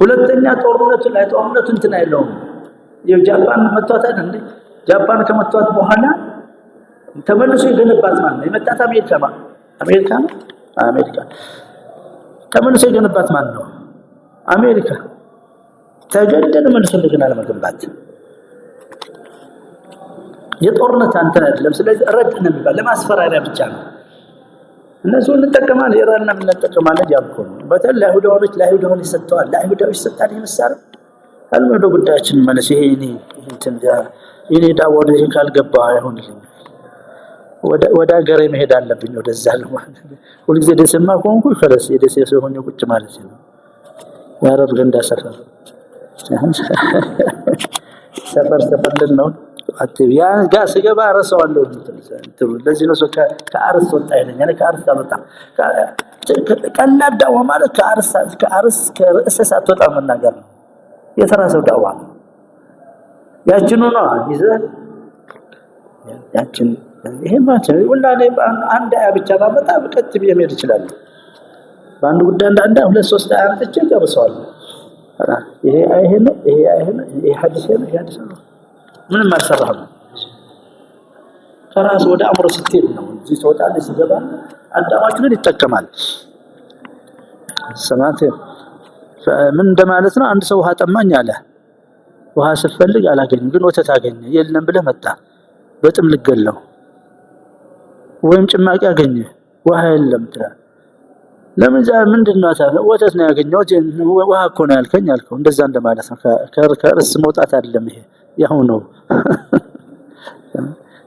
ሁለተኛ ጦርነቱ እንትን አይለውም የጃፓን መቷት አይደል ጃፓን ከመቷት በኋላ ተመልሶ የገነባት ማን ነው የመጣት አሜሪካ ነው አሜሪካ ተመልሶ የገነባት ማን ነው አሜሪካ ተገደደ መልሶ እንደገና ለመገንባት የጦርነት አንተን አይደለም ስለዚህ ረድ ነው የሚባል ለማስፈራሪያ ብቻ ነው እነሱ እንጠቀማለን ኢራንና እንጠቀማለን ያልኩ ነው በተለይ ለአይሁዳውያን ይሰጣል ለአይሁዳውያን ይሰጣል ይመስላል አልመዶ ጉዳያችን ማለት ይሄ እንትን እኔ ዳው ወደ ካልገባ አይሆንልኝ ወደ ሀገሬ መሄድ አለብኝ ወደዛ ለማለት ሁሉ ጊዜ ደስማ ቆንኩ ፈረስ የደስ ሰው ሆኜ ቁጭ ማለት ነው ያረብ ገንዳ ሰፈር ነው አጥቢያ ጋር ስገባ ረሰዋለሁ እንትሩ ለዚህ ነው ከአርስ ወጣ ይለኛል ከአርስ አልወጣም ቀላል ዳዋ ማለት ከአርስ ከርዕሰ ሳትወጣ መናገር ነው የተራሰው ዳዋ ያችኑ ነው ይዘህ ያችን ይሄ ማለት ወላሂ አንድ አያ ብቻ ባመጣ በቀጥ ቢመድ ይችላል በአንድ ጉዳይ አንድ ሁለት ሶስት አያ አምጥቼ ጨርሰዋለሁ ይሄ አይሄነ ይሄ ሐዲስ ነው ምንም አልሰራህም ከራስ ወደ አምሮ ስትሄድ ነው እዚህ ተወጣለ ሲገባ አዳማቹ ግን ይተከማል ሰማተ ምን እንደማለት ነው አንድ ሰው ውሃ ጠማኝ አለ ውሃ ሲፈልግ አላገኘም ግን ወተት አገኘ የለም ብለህ መጣ በጥም ልገለው ወይም ጭማቂ አገኘ ውሃ የለም ትላ ለምን ምንድነው ታዲያ ወተት ነው ያገኘው ውሃ እኮ ነው ያልከኝ አልከው እንደዛ እንደማለት ነው ከርስ መውጣት አይደለም ይሄ ያው ነው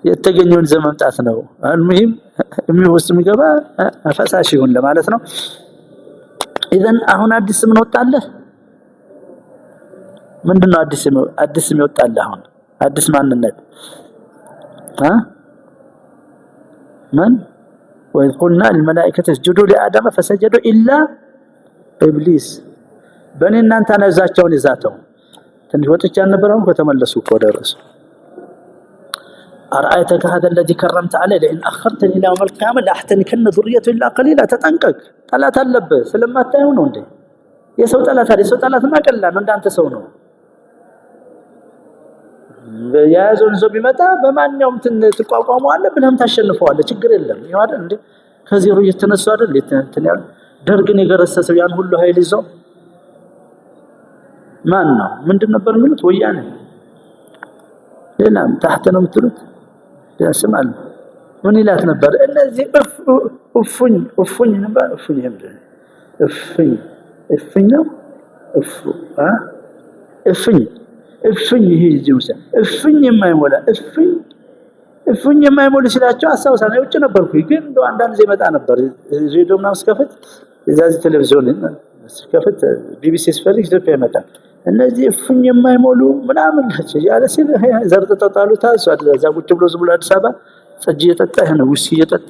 የተገኘውን ዘመምጣት ነው አልሙሂም የሚወስድ የሚገባ ፈሳሽ ይሁን ለማለት ነው ኢዘን አሁን አዲስ ምን ወጣለህ ምንድነው አዲስ የሚወጣልህ አሁን አዲስ ማንነት من وإذ قلنا للملائكة اسجدوا لآدم فسجدوا إلا إبليس بني እናንተ አነዛቸውን ይዛተው ትንሽ ወጥቻ ነበርም ከተመለሱ ወደረሱ أرأيتك هذا الذي كرمت عليه لئن أخرتني إلى يوم القيامة لأحتنكن ذريته إلا قليلا ተጠንቀቅ ጠላት አለበት ስለማታየው ነው እንዴ የሰው ጠላት ማቀላል ነው እንዳንተ ሰው ነው ያዞን ዘው ቢመጣ በማንኛውም ተቋቋመው አለ ብለህም ታሸንፈዋለህ ችግር የለም ይሄ አይደል እንዴ ከዜሮ እየተነሱ አይደል እንትን ያለ ደርግን የገረሰሰው ያን ሁሉ ኃይል ይዘው ማን ነው ምንድን ነበር የሚሉት ወያኔ ሌላም ታህተ ነው የምትሉት ያስማል ምን ይላት ነበር እነዚህ እፉኝ ነበር እፉኝ ይምደ እፉኝ ነው እፉኝ ይሄ ጁሳ እፉኝ የማይሞላ እፉኝ የማይሞላ ሲላቸው አሳውሳና ውጭ ነበርኩ ግን እንደው አንዳንድ ጊዜ መጣ ነበር ሬዲዮ ምናምን ስከፍት እዛዚህ ቴሌቪዥን ስከፍት ቢቢሲ ስፈልግ ኢትዮጵያ ይመጣል እነዚህ እፍኝ የማይሞሉ ምናምን ናቸው ያለ ሲል ዘርጥጠው ጣሉታ። እዛ ቁጭ ብሎ ዝም ብሎ አዲስ አበባ ጠጅ እየጠጣ ይሄን ውስኪ እየጠጣ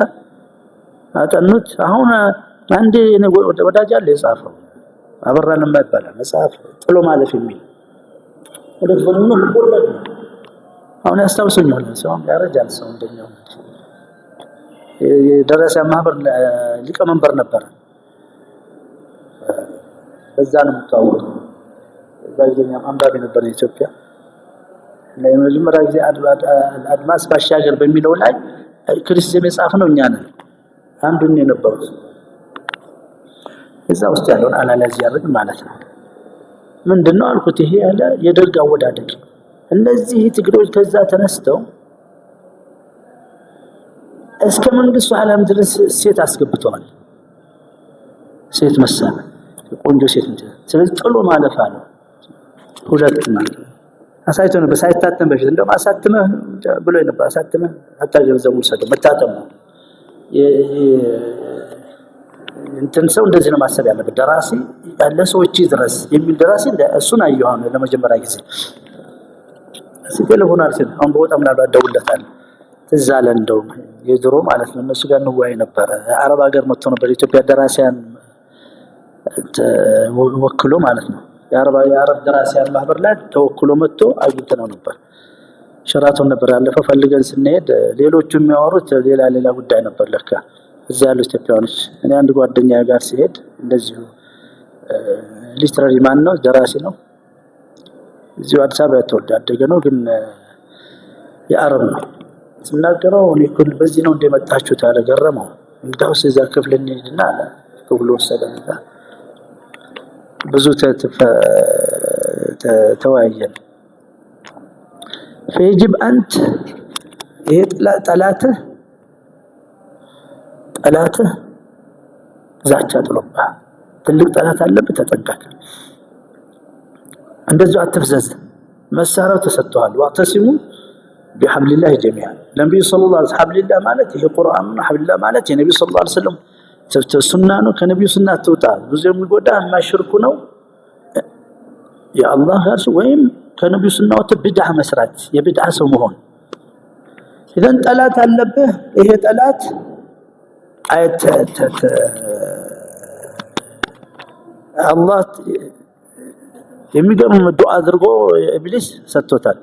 አጠኑት። አሁን አንዴ ወዳጅ አለ የጻፈው አበራ ለማ ይባላል መጽሐፍ ጥሎ ማለፍ የሚል ወደ ዘመኑ ልቦለድ አሁን ያስታውሰኛል። ሰው ያረጃል ሰው እንደኛው የደረሰ ማህበር ሊቀመንበር ነበር። በዛ ነው የምታወቀው። ጋዜጠኛ አንባቢ ነበር ኢትዮጵያ ለመጀመሪያ ጊዜ አድማስ ባሻገር በሚለው ላይ ክርስቲያን የጻፈ ነው። እኛ ነን አንዱን የነበሩት እዛ ውስጥ ያለውን አናላይዝ ያደርግ ማለት ነው። ምንድነው አልኩት ይሄ ያለ የደርግ አወዳደቅ እነዚህ ትግሮች ከዛ ተነስተው እስከ መንግስቱ ዓለም ድረስ ሴት አስገብተዋል። ሴት መሰለ ቆንጆ ሴት እንጂ ስለዚህ ጥሎ ማለፍ አለ ሁለት ማለት አሳይቶ ነው። በሳይታተም በፊት እንደውም አሳተመህ ብሎ ነበር። አሳተመህ አታገንዘቡ ሰደ መታተም እንትን ሰው እንደዚህ ነው ማሰብ ያለበት። ደራሲ ያለ ሰዎች ድረስ የሚል ደራሲ እሱን አየሁ ነው ለመጀመሪያ ጊዜ ሲቴሌፎን አርሰን አሁን በጣም ምናልባት ደውለታል ትዝ አለ እንደው የድሮ ማለት ነው። እነሱ ጋር ነው ነበር አረብ ሀገር መጥቶ ነበር ኢትዮጵያ ደራሲያን ወክሎ ማለት ነው። የአረብ ደራሲያን ማህበር ላይ ተወክሎ መጥቶ አግኝተነው ነበር። ሸራቶን ነበር ያለፈው ፈልገን ስንሄድ ሌሎቹ የሚያወሩት ሌላ ጉዳይ ነበር ለካ እዛ ያሉ ኢትዮጵያውያኖች። እኔ አንድ ጓደኛ ጋር ሲሄድ እንደዚሁ ሊትራሪ ማን ነው ደራሲ ነው እዚሁ አዲስ አበባ ተወልዶ ያደገ ነው ግን የአረብ ነው። ስናገረው እኔ ኩል በዚህ ነው እንደመጣችሁት አለ። ገረመው። እንዳውስ እዛ ክፍል እንሄድና አለ ክፍሉ ወሰደና ብዙ ተወያየን። فيجب أنت ይሄ ጠላትህ ዛቻ ጥሎብህ ትልቅ ጠላት አለብህ ተጠንቀቅ። እንደዚህ አትፍዘዝ። መሳሪያው ተሰጥቷል። ወአተሲሙ ቢሐብሊላህ ጀሚዓን ነብዩ ሰለላሁ ዐለይሂ ወሰለም ሐብሊላህ ማለት ይሄ ቁርአን ነው። ሐብሊላህ ማለት የነብዩ ሰለላሁ ዐለይሂ ወሰለም ሱና ነው። ከነብዩ ሱና አትውጣ። ብዙ የሚጎዳ ማሽርኩ ነው የአላህ ጋር ወይም ከነብዩ ሱና ወጥ ቢድዓ መስራት የቢድዓ ሰው መሆን። ኢዘን ጠላት አለብህ። ይሄ ጠላት አላህ የሚገርም ዱዓ አድርጎ ኢብሊስ ሰጥቶታል።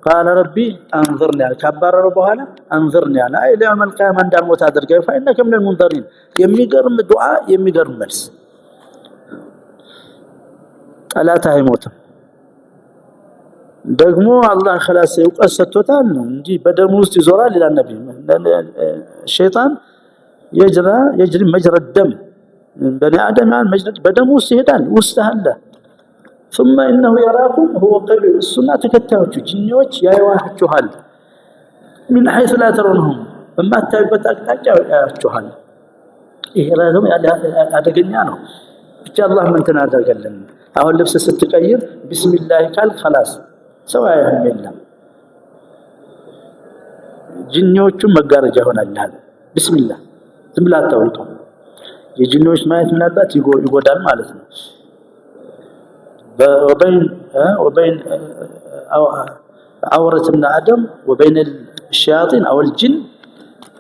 قال ربي انظرني كبرر በኋላ انظرني على يوم القيامه እንዳልሞት አድርገኝ فإنك من المنظرين የሚገርም ዱዓ የሚገርም መልስ። ጠላት አይሞትም። ደግሞ አላህ خلاص እውቀት ሰጥቶታል እንጂ በደሙ ውስጥ ይዞራል ይላል ነብዩ። ሸይጣን يجري مجرى الدم بني ادم مجرى በደሙ ውስጥ ይሄዳል ውስጥ አለ። ثم انه يراكم هو قبيل السنه ተከታዮቹ ጂኒዎች ያዩዋችኋል من حيث لا ترونهم በما ታዩበት አቅጣጫ ያዩዋችኋል። ይሄ ራሱ አደገኛ ነው። ብቻ አላህ ምን ተናደርገልን። አሁን ልብስ ስትቀይር ቢስሚላህ ካል خلاص ሰው አይሆንም። ጂኒዎቹ መጋረጃ ሆናልሃል። ቢስሚላህ ዝም ብላ አታውልቁ። የጂኒዎች ማየት ምናልባት ይጎዳል ማለት ነው። وبين عورة ابن آدم وبين الشياطين أو الجن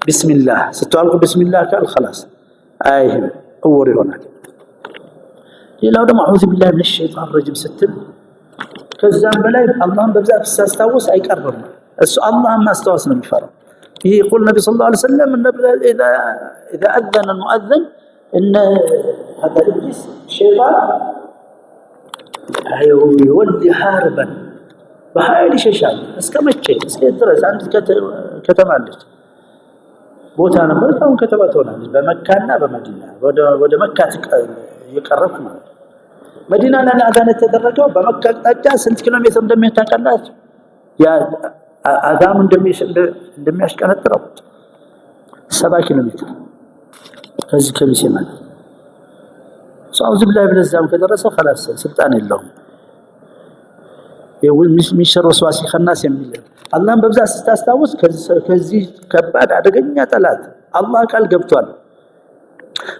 بسم الله ستعلق بسم الله قال خلاص آيهم أوري هنا لو دم أعوذ بالله من الشيطان الرجيم ستل كزام بلاي اللهم ببزاف استاوس أي كرم اللهم ما استوسنا بالفرق يقول النبي صلى الله عليه وسلم إذا أذن المؤذن إن هذا إبليس الشيطان يولي حاربا بحايل شيشان اسكمچ እስከድረስ አንድ ከተማለች ቦታ ነበር። አሁን ከተማ ትሆናለች በመካና በመዲና ወደ መካ ይቀርብ ማለት መዲና ላይ አዛን ተደረገው በመካ አቅጣጫ ስንት ኪሎ ሜትር እንደሚታቀላት ያ አዛም እንደሚያሽቀነጥረው 7 ኪሎ ሜትር ከዚህ ከሚሰማ ሰውዝ ብላይ ብለዛም ከደረሰ خلاص ስልጣን የለውም። የሚሸር ወስዋስ خناس የሚል አላህን በብዛት ስታስታውስ ከዚህ ከባድ አደገኛ ጠላት አላህ ቃል ገብቷል።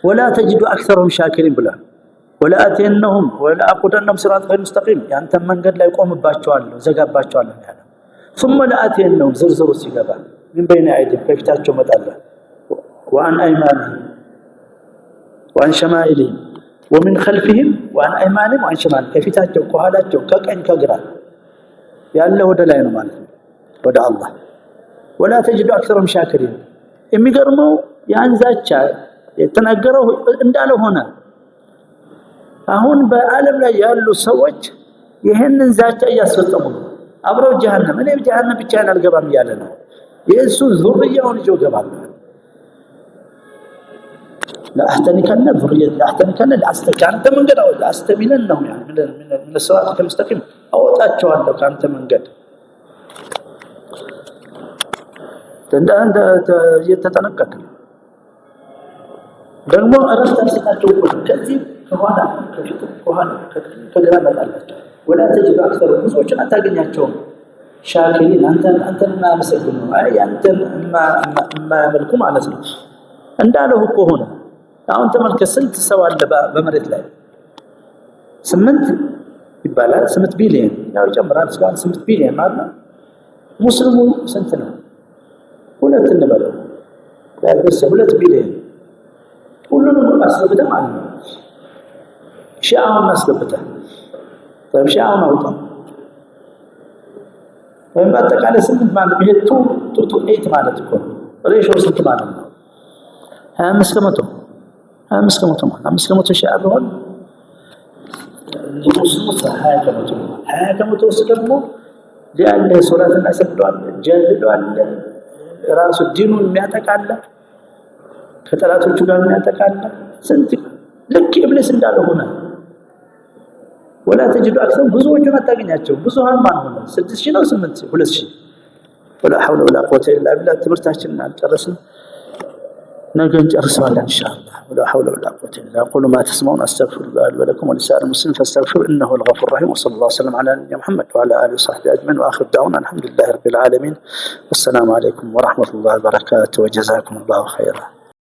ولا تجد اكثرهم شاكرين ብሏል። ወለአቲየነሁም ወለአቁደነሁም ሲራጠከ ሙስተቂም ያንተን መንገድ ላይ ቆምባቸዋለሁ ዘጋባቸዋለሁ ያለ ثم لآتينهم ዝርዝሩ ሲገባ من بين أيديهم ከፊታቸው መጣለሁ وعن أيمانهم وعن شمائلهم ومن خلفهم وعن أيمانهم وعن شمائلهم ከፊታቸው ከኋላቸው ከቀኝ ከግራ ያለ ወደ ላይ ነው ማለት ነው ወደ አላህ ولا تجد أكثرهم شاكرين የሚገርመው ያን ዛቻ የተናገረው እንዳለ ሆነ አሁን በአለም ላይ ያሉ ሰዎች ይሄንን ዛቻ እያስፈጸሙ ነው አብረው ጀሃነም እኔ ጀሃነም ብቻዬን አልገባም ያለ ነው የሱ ዙርያውን ይዞ ገባል لأحتنكن ذرية لأحتنكن لأستكانت من قد أو لأستمننهم يعني من الصراط المستقيم أو تأتشوان لو كانت من قد عند يتتنقق ደግሞ አራታቸው ከዚህ ከኋላ ከግራና አላቸው ወላ ተጅዱ አክثر ብዙዎችን አታገኛቸውም ሻኪሪን አንተን ማመሰግኑ አይ አንተን ማመልኩ ማለት ነው እንዳለው እኮ ሆነ አሁን ተመልከት ስንት ሰው አለ በመሬት ላይ 8 ይባላል 8 ቢሊዮን ያው ጨምራል እስካሁን 8 ቢሊዮን ማለት ነው ሙስሊሙ ስንት ነው ሁለት እንበለው ያደረሰ 2 ቢሊዮን ሁሉንም አስገብተን ማለት ነው ሺአውን አስገብተን ታዲያ ሺአውን አውጣ ወይም በአጠቃላይ 8 ማለት ይሄ 2 to 8 ማለት እኮ ሬሾ ስንት ማለት ነው 25 ከመቶ 25 ከመቶ ማለት 5 ከመቶ ሺአ ቢሆን ሙስሊሙ 20 ከመቶ 20 ከመቶ ውስጥ ደግሞ ያለ ሶላትና ሰግዷል ጀልዷል ራሱ ዲኑን የሚያጠቃለ ከጠላቶቹ ጋር የሚያጠቃለ ስንት ልክ ኢብሊስ እንዳለ ሆነ ወላ ተጅዱ አክثر ብዙዎቹን አታገኛቸው ብዙሃን ማን ሆነ 6000 ነው 8000 2000 ولا حول ولا قوه الا بالله ትምህርታችንን አልጨረስንም ነገ እንጨርሳለን ኢንሻአላህ ولا حول ولا قوه الا اقول ما تسمعون استغفر الله لي ولكم ولسائر المسلمين فاستغفروا انه الغفور الرحيم وصلى الله وسلم على نبينا محمد وعلى اله وصحبه اجمعين واخر دعوانا الحمد لله رب العالمين والسلام عليكم ورحمه الله وبركاته وجزاكم الله خيرا